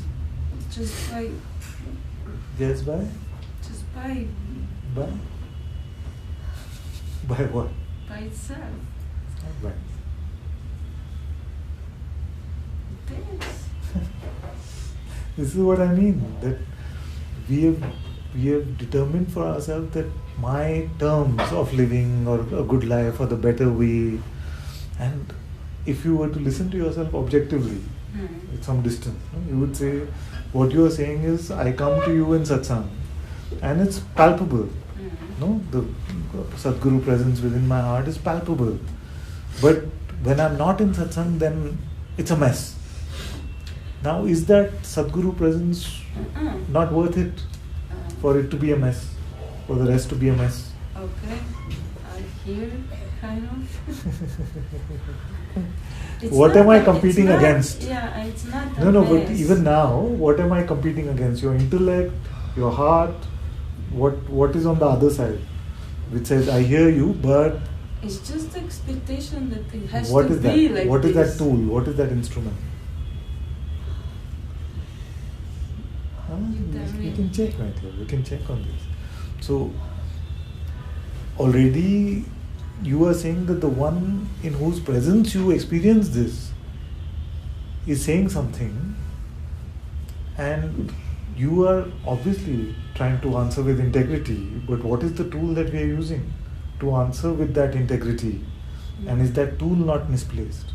Just by Just by? by By what? by itself. By. Thanks. This is what I mean, that we have determined for ourselves that my terms of living or a good life or the better way, and if you were to listen to yourself objectively at some distance, you would say what you are saying is I come to you in satsang and it's palpable. No, the Sadguru presence within my heart is palpable. But when I'm not in satsang, then it's a mess. Now, is that Sadguru presence not worth it for it to be a mess, for the rest to be a mess? Okay, I hear kind of. It's What not am I a- competing it's not- against? Yeah, it's not a No, but mess. even now, what am I competing against? Your intellect, your heart, what is on the other side? Which says, I hear you, but It's just the expectation that it has what to is be that? like What is this. that tool? What is that instrument? We can check right here. We can check on this. So, already you are saying that the one in whose presence you experience this is saying something, and you are obviously trying to answer with integrity, but what is the tool that we are using to answer with that integrity? And is that tool not misplaced?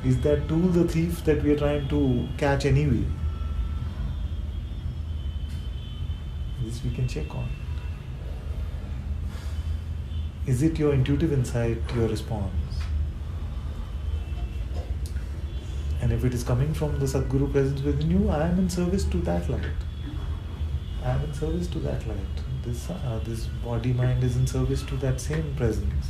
Is that tool the thief that we are trying to catch anyway? This we can check on. Is it your intuitive insight, your response? And if it is coming from the Sadguru presence within you, I am in service to that light. I am in service to that light. This body mind is in service to that same presence.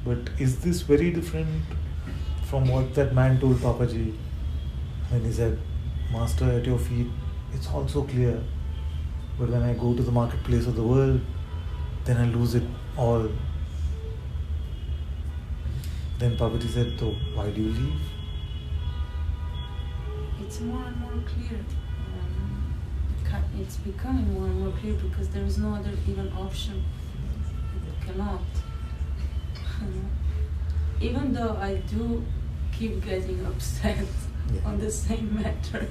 But is this very different from what that man told Papaji when he said, Master, at your feet, it's all so clear. But when I go to the marketplace of the world, then I lose it all. Then Papaji said, so why do you leave? It's more and more clear. It's becoming more and more clear because there is no other even option. It cannot. Even though I do keep getting upset on the same matter.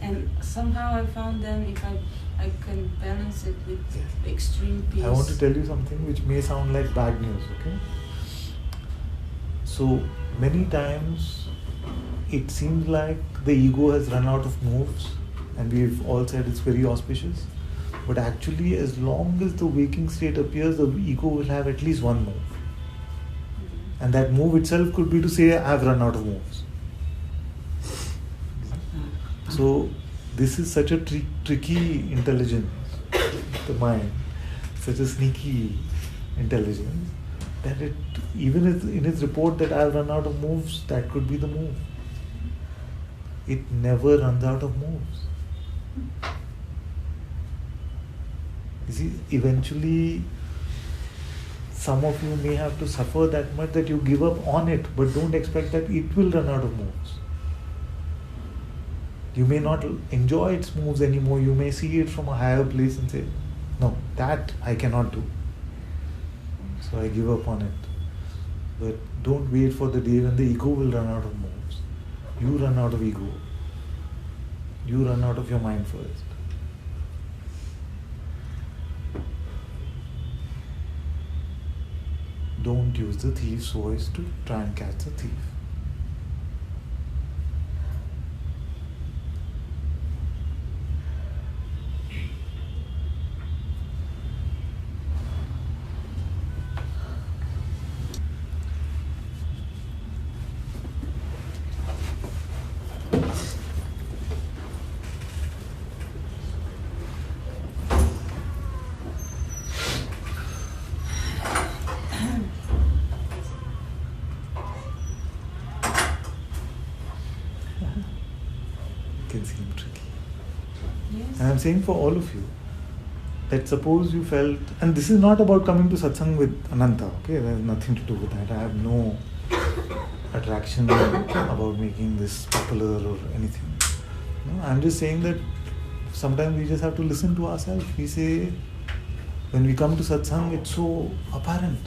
And somehow I found then if I I can balance it with extreme peace. I want to tell you something which may sound like bad news, okay? So many times it seems like the ego has run out of moves, and we've all said it's very auspicious. But actually, as long as the waking state appears, the ego will have at least one move. And that move itself could be to say, I've run out of moves. So this is such a tricky intelligence, the mind, such a sneaky intelligence, that it, even in its report that I've run out of moves, that could be the move. It never runs out of moves. You see, eventually some of you may have to suffer that much that you give up on it, but don't expect that it will run out of moves. You may not enjoy its moves anymore. You may see it from a higher place and say, no, that I cannot do. So I give up on it. But don't wait for the day when the ego will run out of moves. You run out of ego. You run out of your mind first. Don't use the thief's voice to try and catch the thief. Can seem tricky. Yes. And I'm saying for all of you, that suppose you felt, and this is not about coming to satsang with Ananta, okay? There's nothing to do with that. I have no attraction about making this popular or anything. No, I'm just saying that sometimes we just have to listen to ourselves. We say, when we come to satsang, it's so apparent.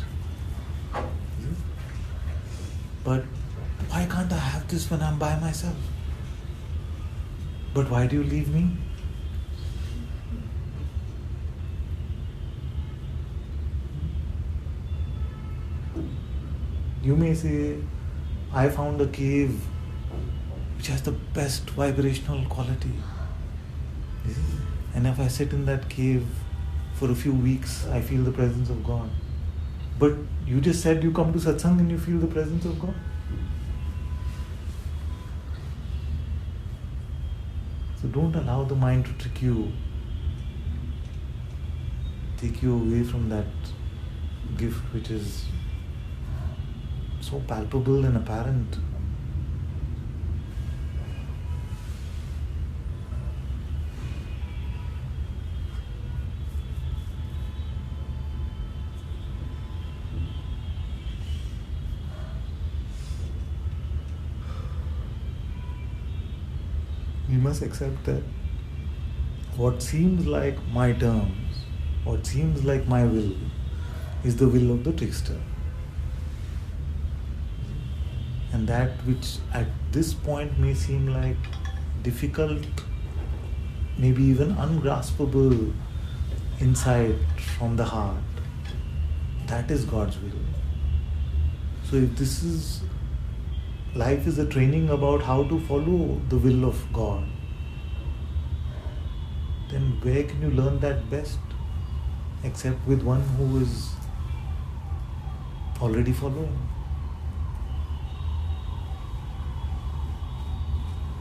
But why can't I have this when I'm by myself? But why do you leave me? You may say, I found a cave which has the best vibrational quality. And if I sit in that cave for a few weeks, I feel the presence of God. But you just said you come to satsang and you feel the presence of God. So don't allow the mind to trick you, take you away from that gift which is so palpable and apparent. We must accept that what seems like my terms, what seems like my will, is the will of the trickster. And that which at this point may seem like difficult, maybe even ungraspable insight from the heart, that is God's will. So if this is, life is a training about how to follow the will of God, then where can you learn that best? Except with one who is already following.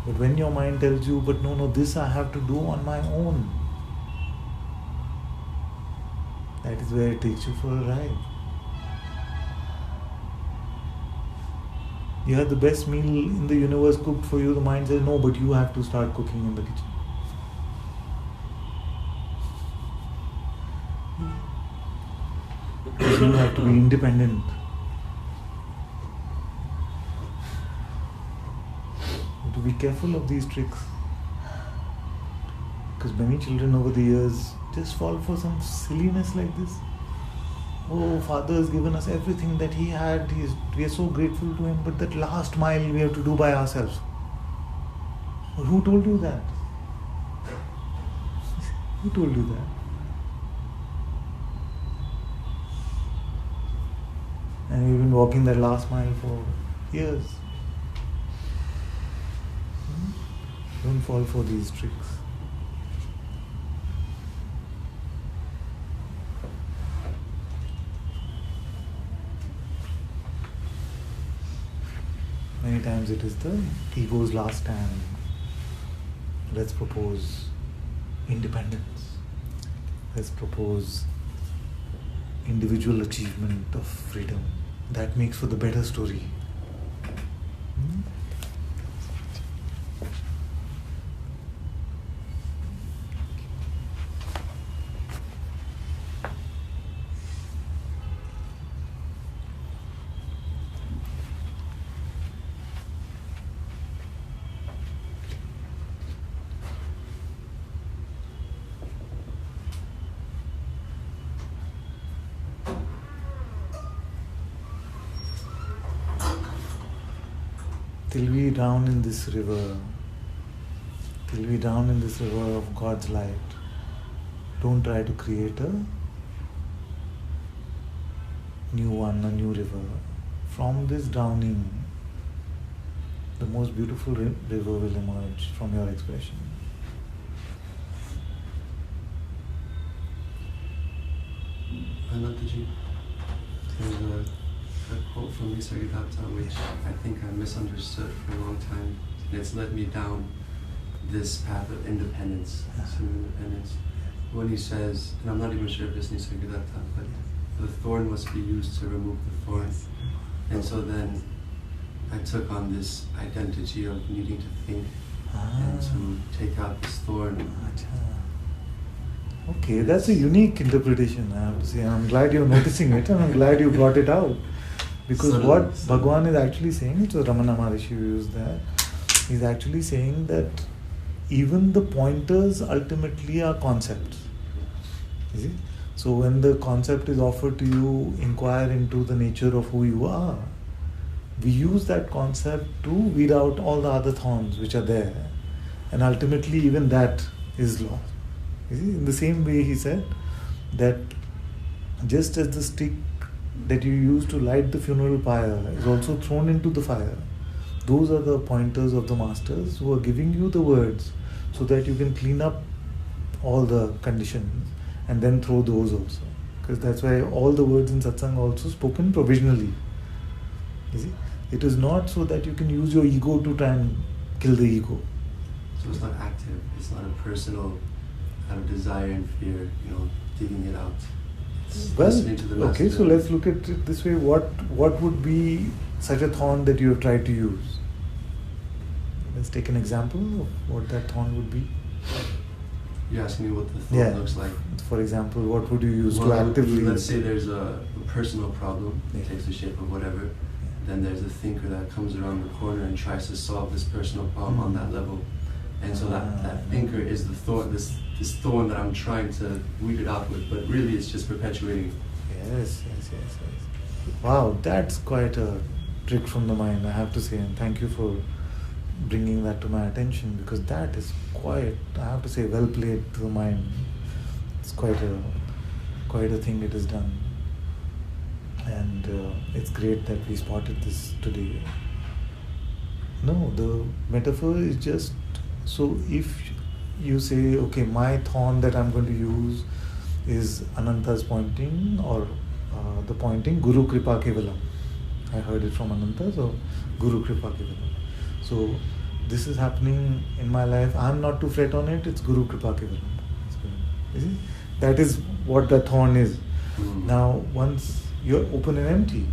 But when your mind tells you, but no, this I have to do on my own, that is where it takes you for a ride. You have the best meal in the universe cooked for you, the mind says, no, but you have to start cooking in the kitchen. Because you have to be independent. You have to be careful of these tricks. Because many children over the years just fall for some silliness like this. Oh, Father has given us everything that He had. We are so grateful to Him, but that last mile we have to do by ourselves. Well, who told you that? Who told you that? And you've been walking that last mile for years. Don't fall for these tricks. Many times it is the ego's last stand. Let's propose independence. Let's propose individual achievement of freedom. That makes for the better story. Till we drown in this river, till we drown in this river of God's light, don't try to create a new one, a new river. From this drowning, the most beautiful river will emerge from your expression. Ananta-ji, there's a quote from Advaita which I think I misunderstood for a long time, and it's led me down this path of independence, independence. When he says, and I'm not even sure if this needs Advaita, but the thorn must be used to remove the thorn. And so then I took on this identity of needing to think and to take out this thorn. Okay, that's a unique interpretation, I have to say. I'm glad you're noticing it, and I'm glad you brought it out. Because what Bhagwan is actually saying, so Ramana Maharishi used that, he's actually saying that even the pointers ultimately are concepts. You see? So when the concept is offered to you, inquire into the nature of who you are, we use that concept to weed out all the other thorns which are there. And ultimately even that is lost. You see? In the same way he said that just as the stick that you use to light the funeral pyre is also thrown into the fire, those are the pointers of the masters who are giving you the words so that you can clean up all the conditions and then throw those also. Because that's why all the words in Satsang are also spoken provisionally. You see? It is not so that you can use your ego to try and kill the ego. So it's not active, it's not a personal out of desire and fear, digging it out. Well, okay, so let's look at it this way. What would be such a thorn that you have tried to use? Let's take an example of what that thorn would be. You're asking me what the thorn looks like? For example, what would you use to actively... Let's say there's a personal problem, it takes the shape of whatever. Then there's a thinker that comes around the corner and tries to solve this personal problem on that level. And so that thinker is the thorn, this thorn that I'm trying to weed it out with, but really it's just perpetuating. Yes. Wow, that's quite a trick from the mind, I have to say, and thank you for bringing that to my attention, because that is quite, I have to say, well played to the mind. It's quite a thing it has done. And it's great that we spotted this today. No, the metaphor is just, so if you say, okay, my thorn that I'm going to use is Ananta's pointing, or the pointing Guru Kripa Kevalam. I heard it from Ananta, so Guru Kripa Kevalam. So this is happening in my life. I'm not to fret on it, it's Guru Kripa Kevalam. You see? That is what the thorn is. Now, once you're open and empty,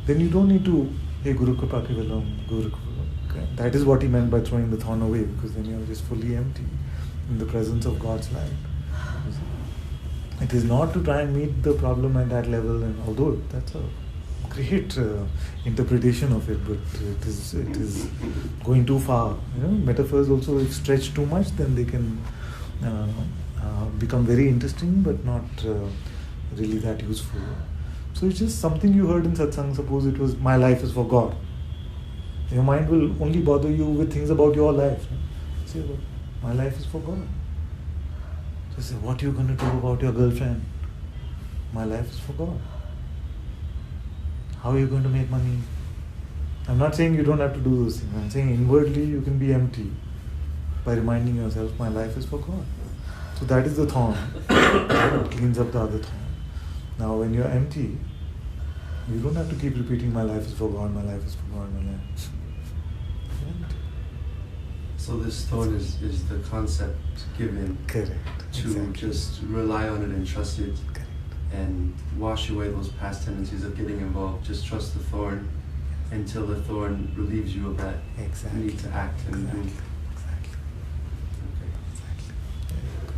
then you don't need to, hey, Guru Kripa Kevalam, Guru Kripa. Okay. That is what he meant by throwing the thorn away, because then you're just fully empty in the presence of God's light. It is not to try and meet the problem at that level, and although that's a great interpretation of it, but it is going too far. Metaphors also, if stretched too much, then they can become very interesting, but not really that useful. So it's just something you heard in Satsang. Suppose it was, my life is for God. Your mind will only bother you with things about your life. Say, my life is for God. You say, what are you going to do about your girlfriend? My life is for God. How are you going to make money? I'm not saying you don't have to do those things. I'm saying inwardly you can be empty by reminding yourself, my life is for God. So that is the thorn. It cleans up the other thorn. Now when you're empty, you don't have to keep repeating, my life is for God, my life is for God, my life. Empty. So this thorn is the concept given Correct. to Exactly. just rely on it and trust it Correct. and wash away those past tendencies of getting involved. Just trust the thorn until the thorn relieves you of that Exactly. need to act and Exactly. do. Exactly. Okay. Exactly. There you go.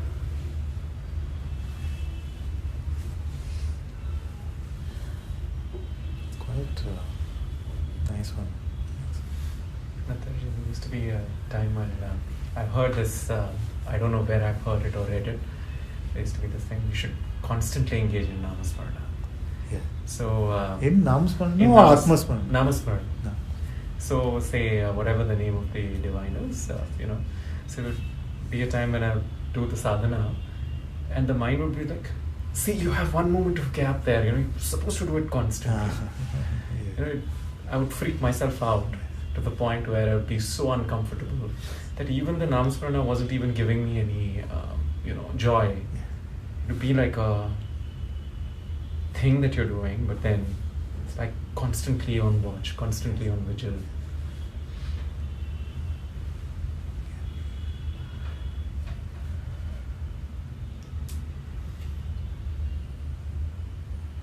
It's quite a nice one. There used to be a time when I've heard this, I don't know where I've heard it or read it. There used to be this thing, you should constantly engage in Namasmarana. Yeah. So, In Namasmarana in or Atmasmarana? Namasmarana. No. So, say whatever the name of the divine is, so it would be a time when I would do the sadhana, and the mind would be like, see, you have one moment of gap there, you're supposed to do it constantly. Yeah. I would freak myself out to the point where I would be so uncomfortable that even the Namasmarana wasn't even giving me any, joy. It would be like a thing that you're doing, but then it's like constantly on watch, constantly on vigil.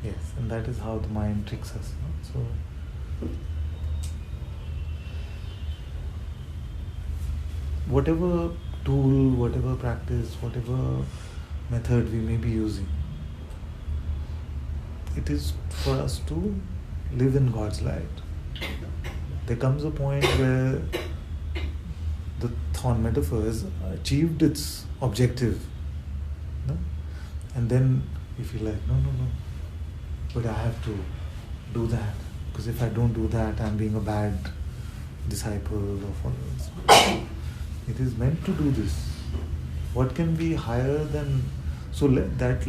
Yes, and that is how the mind tricks us. No? So, whatever tool, whatever practice, whatever method we may be using, it is for us to live in God's light. There comes a point where the thorn metaphor has achieved its objective. No? And then we feel like, no, but I have to do that. Because if I don't do that, I'm being a bad disciple or follower. It is meant to do this. What can be higher than... So let that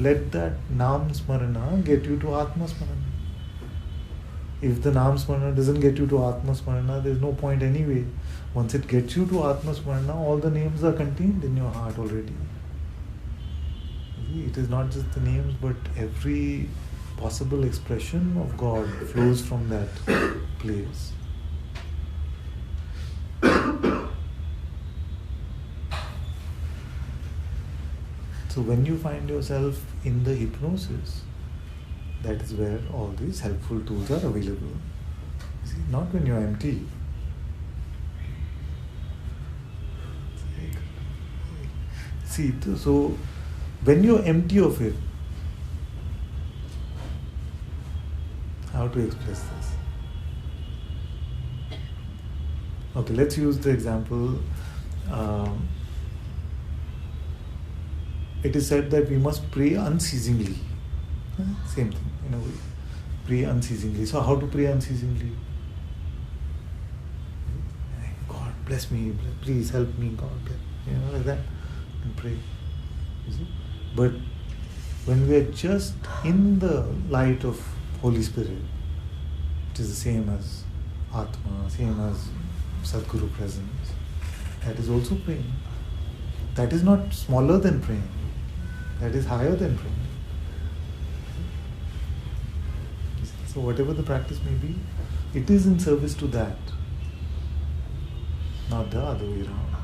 Nam Smarana get you to Atma Smarana. If the Nam Smarana doesn't get you to Atma Smarana, there's no point anyway. Once it gets you to Atma Smarana, all the names are contained in your heart already. See, it is not just the names, but every possible expression of God flows from that place. So when you find yourself in the hypnosis, that is where all these helpful tools are available. You see, not when you're empty. See, so when you're empty of it, how to express this? Okay, let's use the example. It is said that we must pray unceasingly. Same thing, in a way. Pray unceasingly. So how to pray unceasingly? God bless me, please help me, God. Like that. And pray. You see? But when we are just in the light of Holy Spirit, it is the same as Atma, same as Sadguru presence. That is also praying. That is not smaller than praying. That is higher than praying. So whatever the practice may be, it is in service to that, not the other way around.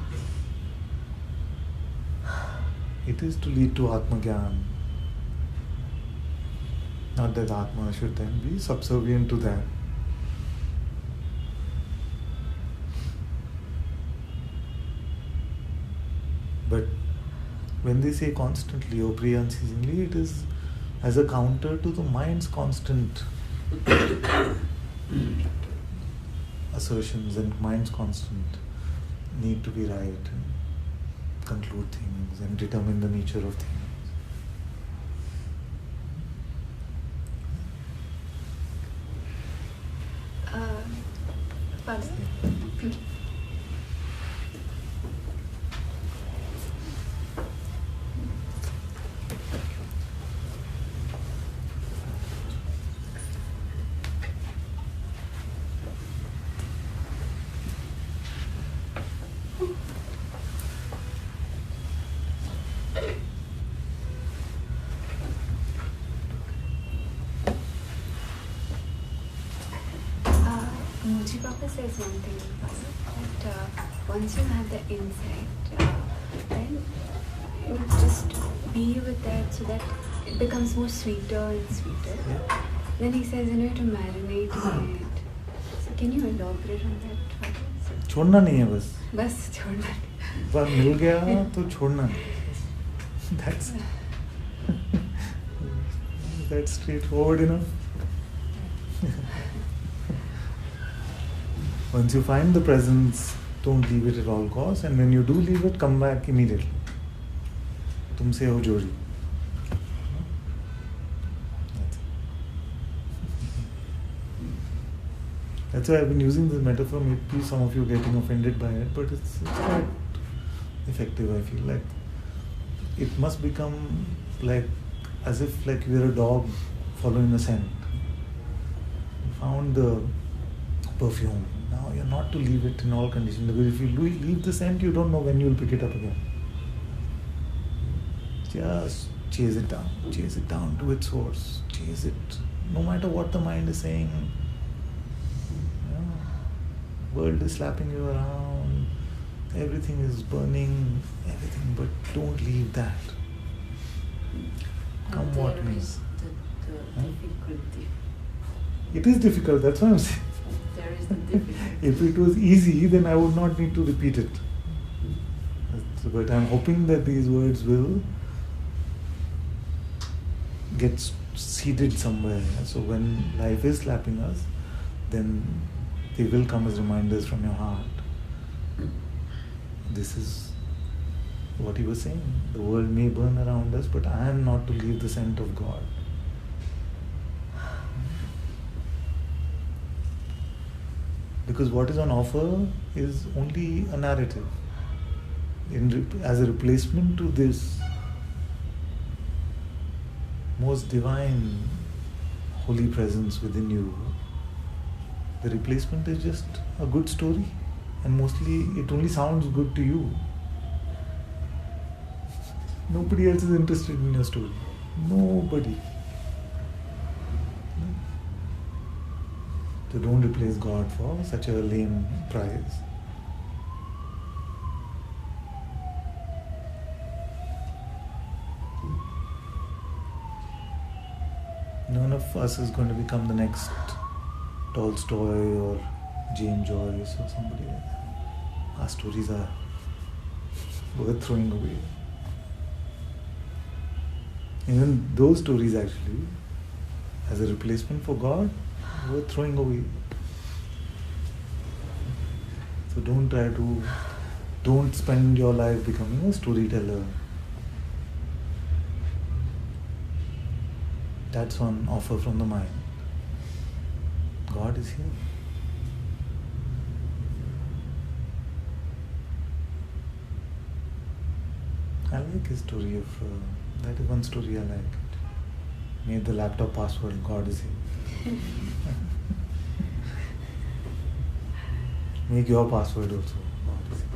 It is to lead to Atma Gyan. Not that Atma should then be subservient to that. But when they say constantly or pray unceasingly, it is as a counter to the mind's constant assertions and mind's constant need to be right and conclude things and determine the nature of things. Pardon? Advaita says one thing, that once you have the insight, then you just be with that so that it becomes more sweeter and sweeter. Yeah. Then he says, you have to marinate in it. So can you elaborate on that? छोड़ना नहीं है बस. बस छोड़ना. एक बार मिल गया तो छोड़ना नहीं. That's straightforward enough. Once you find the presence, don't leave it at all costs, and when you do leave it, come back immediately. तुमसे हो जोड़ी. That's why I've been using this metaphor. Maybe some of you are getting offended by it, but it's quite effective. I feel like it must become like as if like you're a dog following a scent. You found the perfume. Now you're not to leave it in all conditions, because if you leave the scent, you don't know when you'll pick it up again. Just chase it down to its source. Chase it, no matter what the mind is saying. World is slapping you around, everything is burning, everything, but don't leave that. Come what may. There is the difficulty. It is difficult, that's what I'm saying. There is the difficulty. If it was easy, then I would not need to repeat it. But I'm hoping that these words will get seeded somewhere. So when life is slapping us, then they will come as reminders from your heart. This is what he was saying. The world may burn around us, but I am not to leave the scent of God. Because what is on offer is only a narrative. As a replacement to this most divine, holy presence within you, the replacement is just a good story, and mostly it only sounds good to you. Nobody else is interested in your story. Nobody. So don't replace God for such a lame prize. None of us is going to become the next Tolstoy or James Joyce or somebody like that. Our stories are worth throwing away. Even those stories actually, as a replacement for God, worth throwing away. So don't spend your life becoming a storyteller. That's on offer from the mind. God is here. I like his story of, that is one story I like. Made the laptop password, God is here. Make your password also, God is here.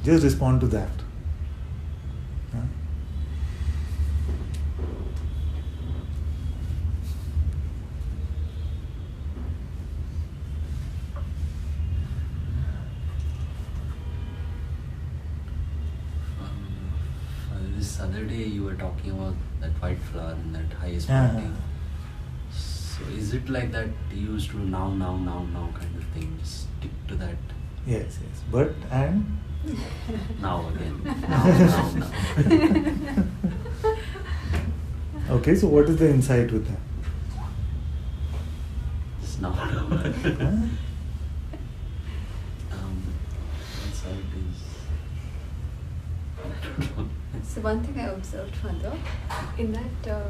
Just respond to that. Huh? This other day you were talking about that white flower and that highest painting. So is it like that you used to now kind of thing, just stick to that? Yes. But and? Now again. Now. Okay, so what is the insight with that? It's now. Insight is... I don't know. So one thing I observed further, in that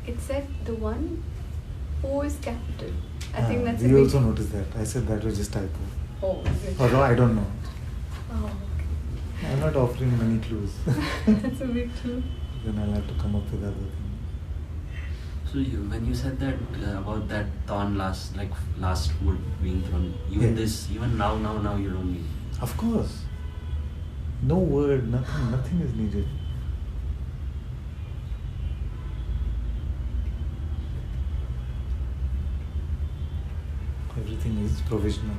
it said the one O is capital. I think that's we also noticed that. I said that was just typo. Oh, is it? Or no, I don't know. Oh, okay. I'm not offering many clues. That's a big clue. Then I'll have to come up with other things. So when you said that about that thorn last wood being thrown, even now you don't need. Of course. No word, nothing is needed. Everything everything is provisional.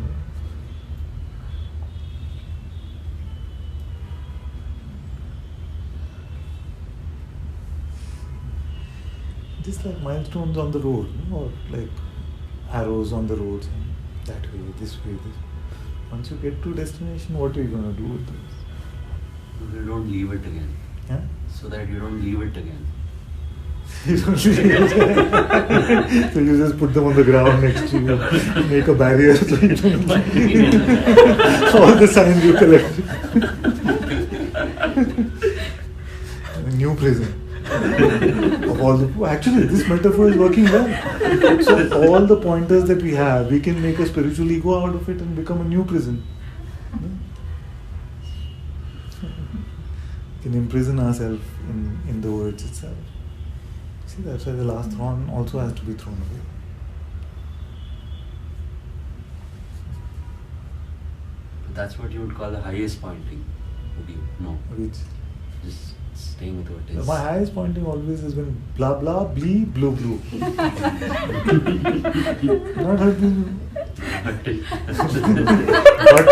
Just like milestones on the road, or like arrows on the road, that way, this way, this. Once you get to destination, what are you going to do with this? You don't leave it again. Huh? So that you don't leave it again. You don't leave it. So you just put them on the ground next to you, make a barrier so you don't leave. All the signs you collect. A new prison. Of all the, actually, this metaphor is working well. So all the pointers that we have, we can make a spiritual ego out of it and become a new prison. We can imprison ourselves in the words itself. See, that's why the last thorn also has to be thrown away. But that's what you would call the highest pointing. Would you? No. Which? Just staying with what is. My highest pointing always has been blah blah blee blue blue. Not helping. But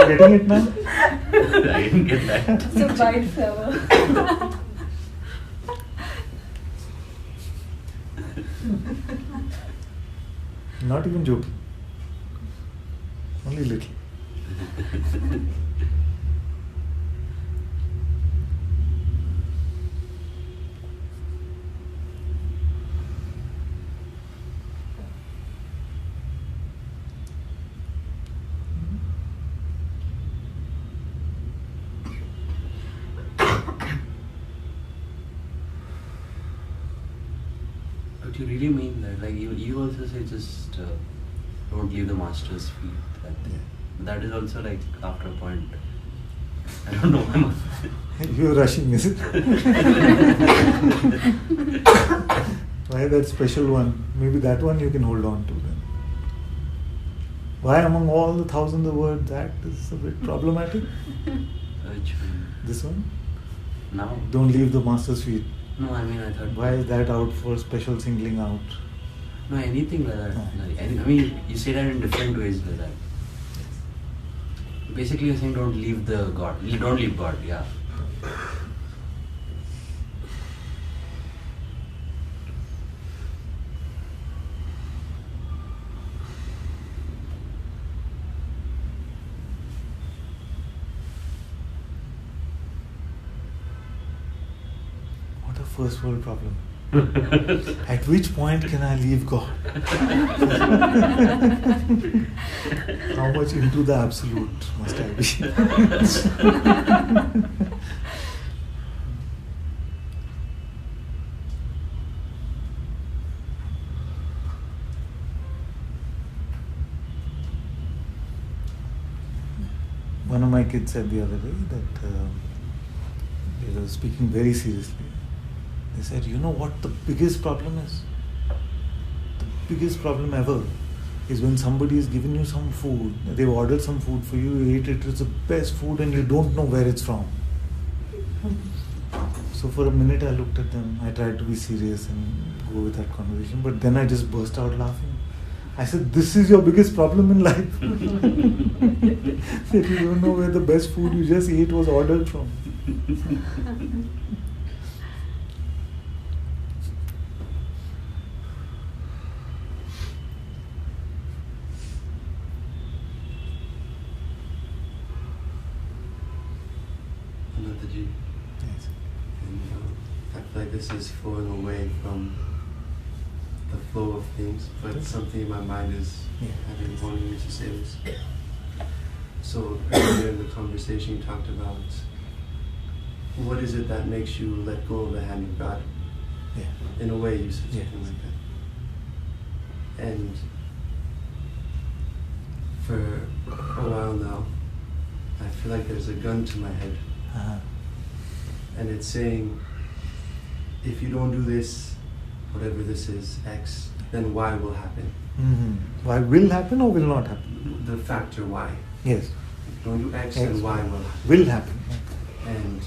getting it now? I didn't get that. It's a white flower. Not even joking. Only little. But you really mean that? Like you also say just don't leave the master's feet. That is also like after a point. I don't know. You're rushing, is it? Why that special one? Maybe that one you can hold on to then. Why among all the thousands of words that is a bit problematic? Which one? This one? Now? Don't leave the master's feet. No, I mean I thought. Why is that out for special singling out? No, anything like that. No. Like, I mean, you say that in different ways like that. Basically, you're saying don't leave the God. Don't leave God, yeah. What a first world problem. At which point can I leave God? How much into the absolute must I be? One of my kids said the other day that they were speaking very seriously. They said, you know what the biggest problem is? The biggest problem ever is when somebody has given you some food, they've ordered some food for you, you ate it, it's the best food and you don't know where it's from. So for a minute I looked at them, I tried to be serious and go with that conversation, but then I just burst out laughing. I said, this is your biggest problem in life. That you don't know where the best food you just ate was ordered from. Ananta-ji, Yes. and I feel like this is flowing away from the flow of things, but something in my mind is wanting me to say this. So earlier in the conversation you talked about what is it that makes you let go of the hand of God? Yeah. In a way you said something Yeah. like that. And for a while now, I feel like there's a gun to my head. Uh-huh. And it's saying, if you don't do this, whatever this is, X, then Y will happen. Mm-hmm. Y will happen or will not happen? The factor Y. Yes. If you don't do X, then Y will happen. Will happen. And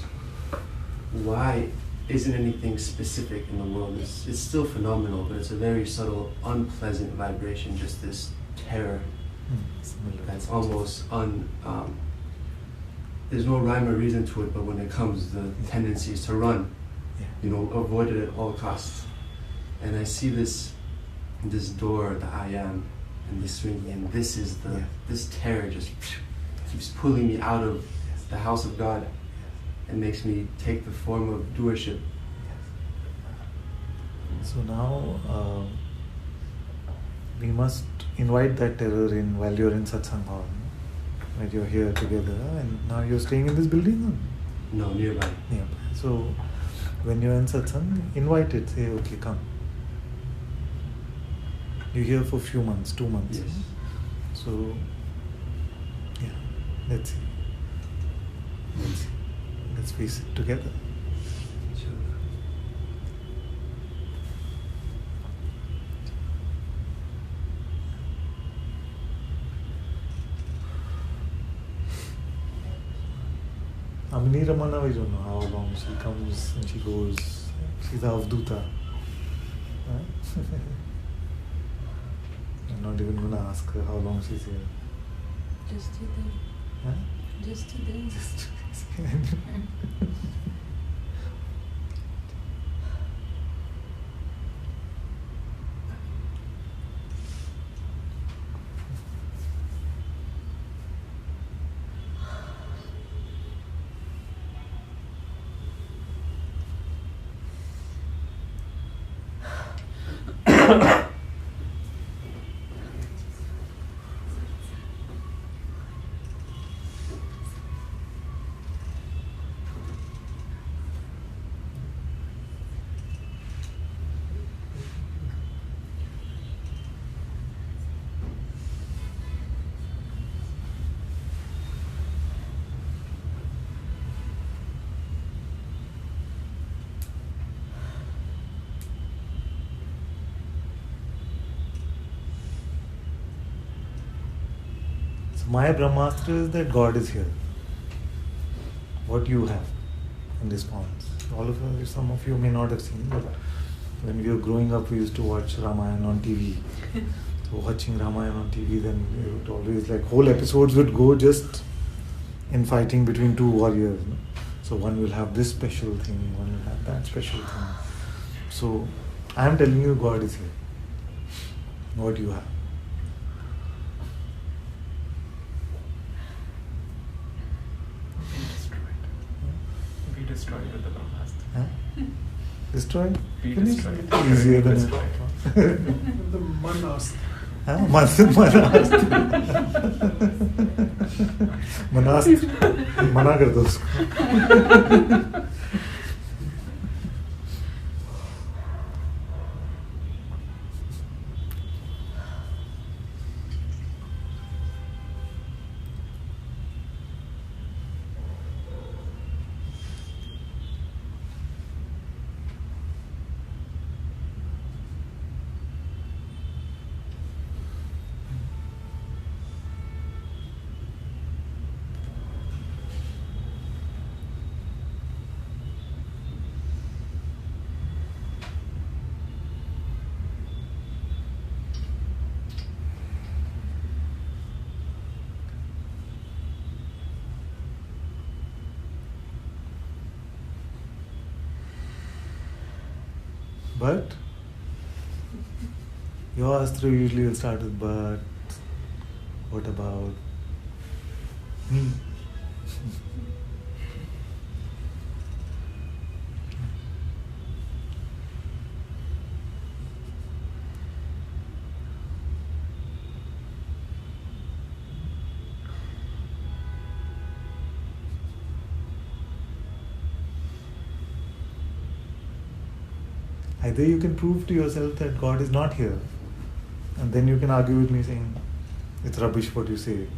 Y isn't anything specific in the world. It's still phenomenal, but it's a very subtle, unpleasant vibration, just this terror Similar. That's almost there's no rhyme or reason to it, but when it comes, the tendency is to run. Avoid it at all costs. And I see this door, the I am, and this swing, and this is this terror just keeps pulling me out of the house of God and makes me take the form of doership. So now we must invite that terror in while you're in Satsang hall, when you're here together, and now you're staying in this building? No, nearby. Nearby. So when you're in Satsang, invite it, say, okay, come. You're here for a few months, 2 months. Yes. So, let's see. Let's face it together. Sure. Amini Ramana, we don't know how long she comes and she goes. She's a Avduta. I'm not even going to ask her how long she's here. Just today. Huh? Just today. Just my Brahmastra is that God is here. What you have in response. All of us, some of you may not have seen, but when we were growing up, we used to watch Ramayana on TV. So watching Ramayana on TV, then it would always whole episodes would go just in fighting between two warriors. So one will have this special thing, one will have that special thing. So I am telling you, God is here. What you have. Be destroyed with the Brahmastra. Huh? Destroyed? Be Finish? destroyed. Easier than Destroyed. The manast. मनास्त मना कर दो उसको. But your astra usually will start with but. What about me? Either you can prove to yourself that God is not here, and then you can argue with me saying, it's rubbish what you say.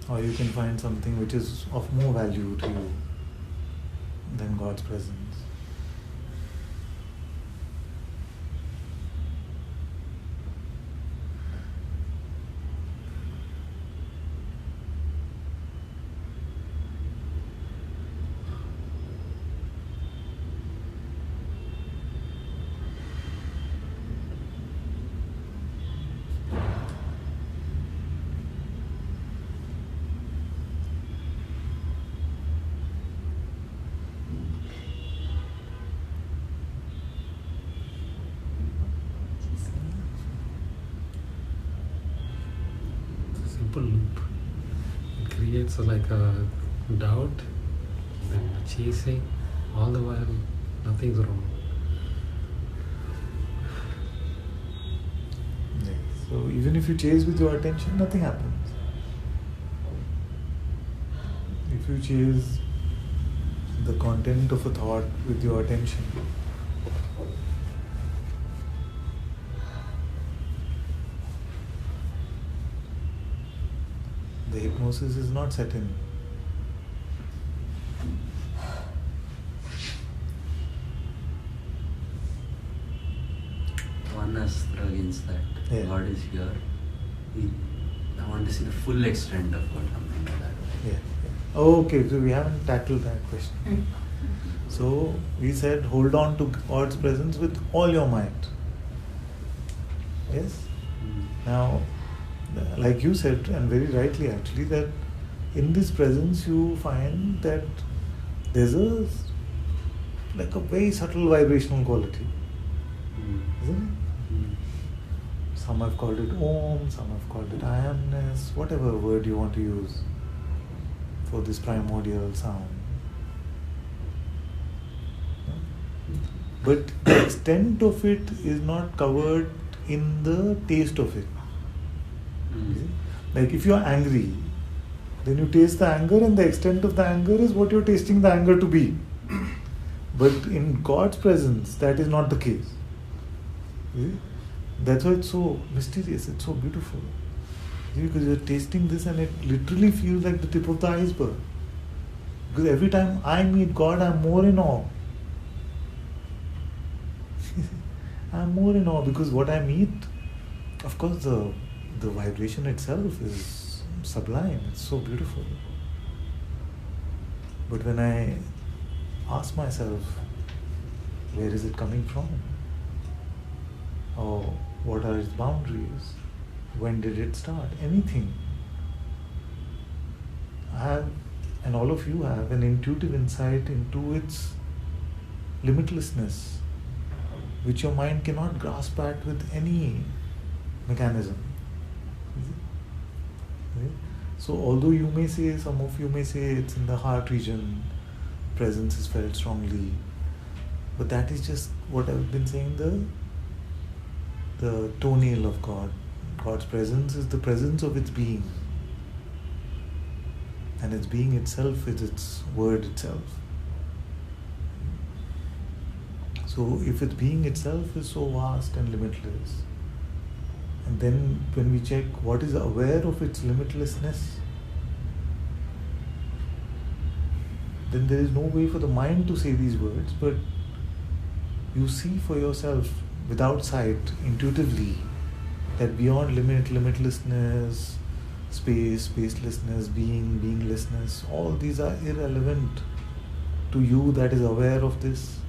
Or you can find something which is of more value to you than God's presence. simple loop. It creates like a doubt, then chasing, all the while nothing's wrong. Yes. So even if you chase with your attention, nothing happens. If you chase the content of a thought with your attention, the hypnosis is not set in. One astra against that. Yeah. God is here. I want to see the full extent of God, something like that. Yeah. Okay, so we haven't tackled that question. So we said hold on to God's presence with all your might. Yes? Now, like you said, and very rightly actually, that in this presence you find that there's a very subtle vibrational quality. Isn't it? Some have called it Om, some have called it I amness, whatever word you want to use for this primordial sound. But the extent of it is not covered in the taste of it. Like if you are angry, then you taste the anger, and the extent of the anger is what you're tasting the anger to be. But in God's presence, that is not the case. That's why it's so mysterious, it's so beautiful. Because you're tasting this and it literally feels like the tip of the iceberg. Because every time I meet God, I'm more in awe. I'm more in awe because what I meet, of course, the vibration itself is sublime, it's so beautiful. But when I ask myself, where is it coming from? Or what are its boundaries? When did it start? Anything. I have, and all of you have, an intuitive insight into its limitlessness, which your mind cannot grasp at with any mechanism. So although you may say, some of you may say it's in the heart region, presence is felt strongly, but that is just what I've been saying, the toenail of God. God's presence is the presence of its being. And its being itself is its word itself. So if its being itself is so vast and limitless, and then when we check what is aware of its limitlessness, then there is no way for the mind to say these words, but you see for yourself without sight, intuitively, that beyond limit, limitlessness, space, spacelessness, being, beinglessness, all these are irrelevant to you that is aware of this.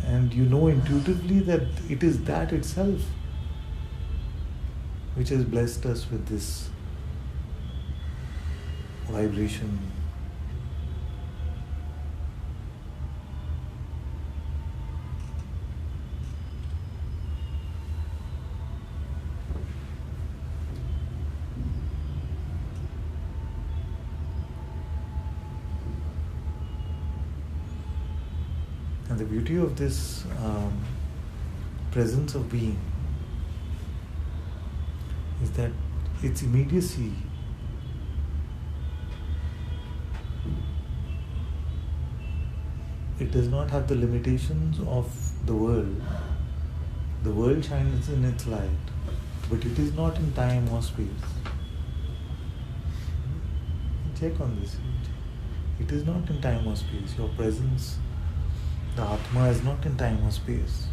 And you know intuitively that it is that itself which has blessed us with this vibration. And the beauty of this presence of being is that its immediacy it does not have the limitations of the world. The world shines in its light, but it is not in time or space. Check on this. It is not in time or space. Your presence, the Atma, is not in time or space.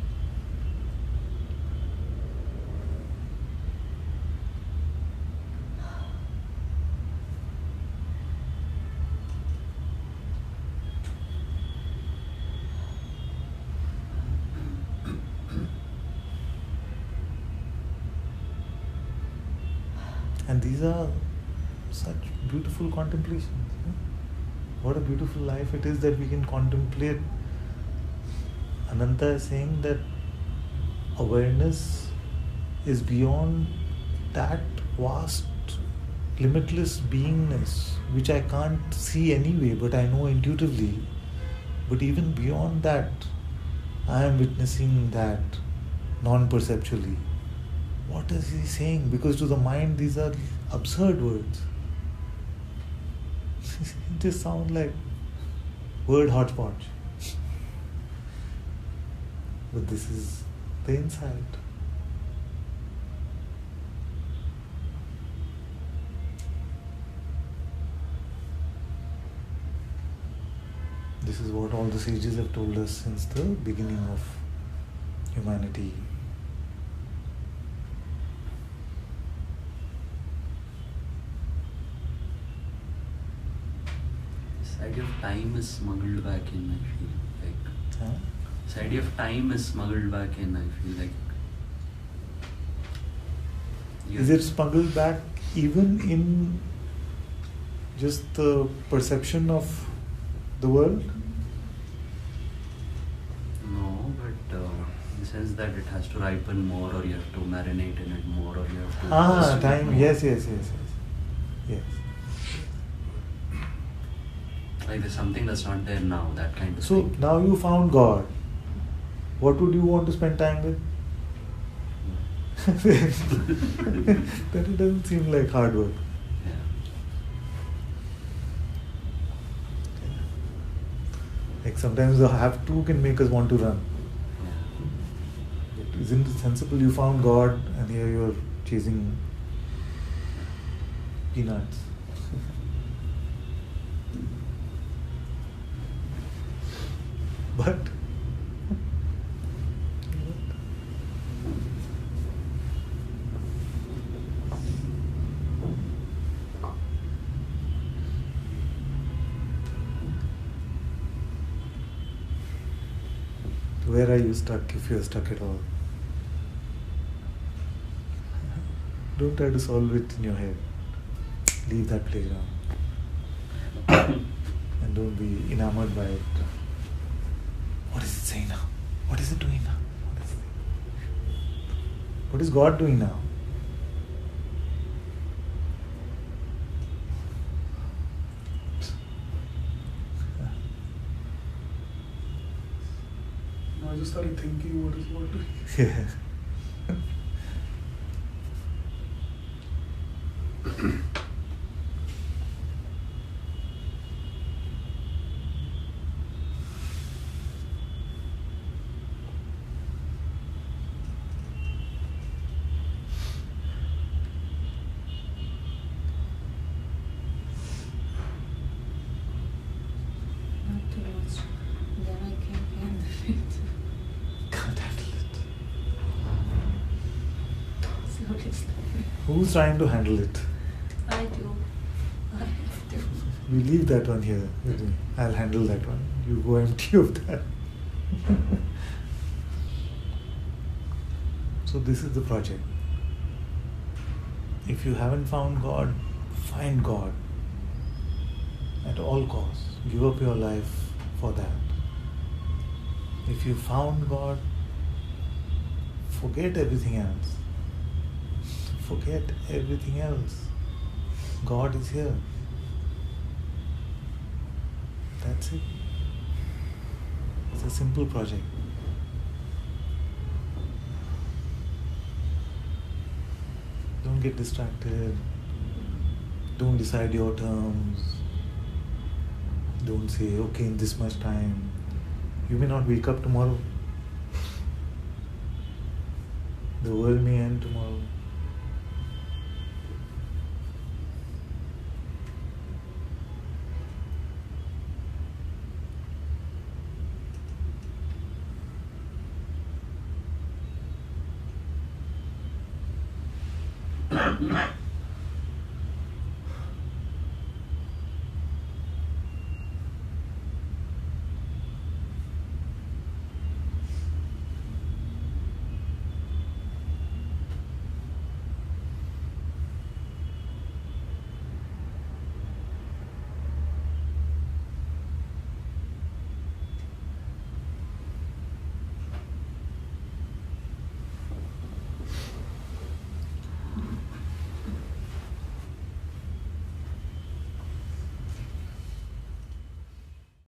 And these are such beautiful contemplations. What a beautiful life it is that we can contemplate. Ananta is saying that awareness is beyond that vast, limitless beingness, which I can't see anyway, but I know intuitively. But even beyond that, I am witnessing that non-perceptually. What is he saying? Because to the mind, these are absurd words. It just sounds like word hodgepodge. But this is the insight. This is what all the sages have told us since the beginning of humanity. This idea of time is smuggled back in, I feel like. Huh? This idea of time is smuggled back in, I feel like. Is it smuggled back even in just the perception of the world? No, but in the sense that it has to ripen more, or you have to marinate in it more, or you have to... Time, more. yes. Yes. Like there's something that's not there now, that kind of So thing. now you found God. What would you want to spend time with? Then it doesn't seem like hard work. Yeah. Like sometimes the have to can make us want to run. Yeah. But isn't it sensible? You found God and here you're chasing peanuts. But where are you stuck if you're stuck at all? Don't try to solve it in your head. Leave that playground. And don't be enamored by it. What is it saying now? What is it doing now? What is God doing now? I just started thinking, what is God doing? Yeah. Not too much. Then I can't handle it. Can't handle it. Slowly. Who's trying to handle it? I do. I have to. You leave that one here. I'll handle that one. You go empty of that. So this is the project. If you haven't found God, find God. At all costs. Give up your life for that. If you found God, forget everything else. Forget everything else. God is here. That's it. It's a simple project. Don't get distracted. Don't decide your terms. Don't say, okay, in this much time. You may not wake up tomorrow. The world may end tomorrow.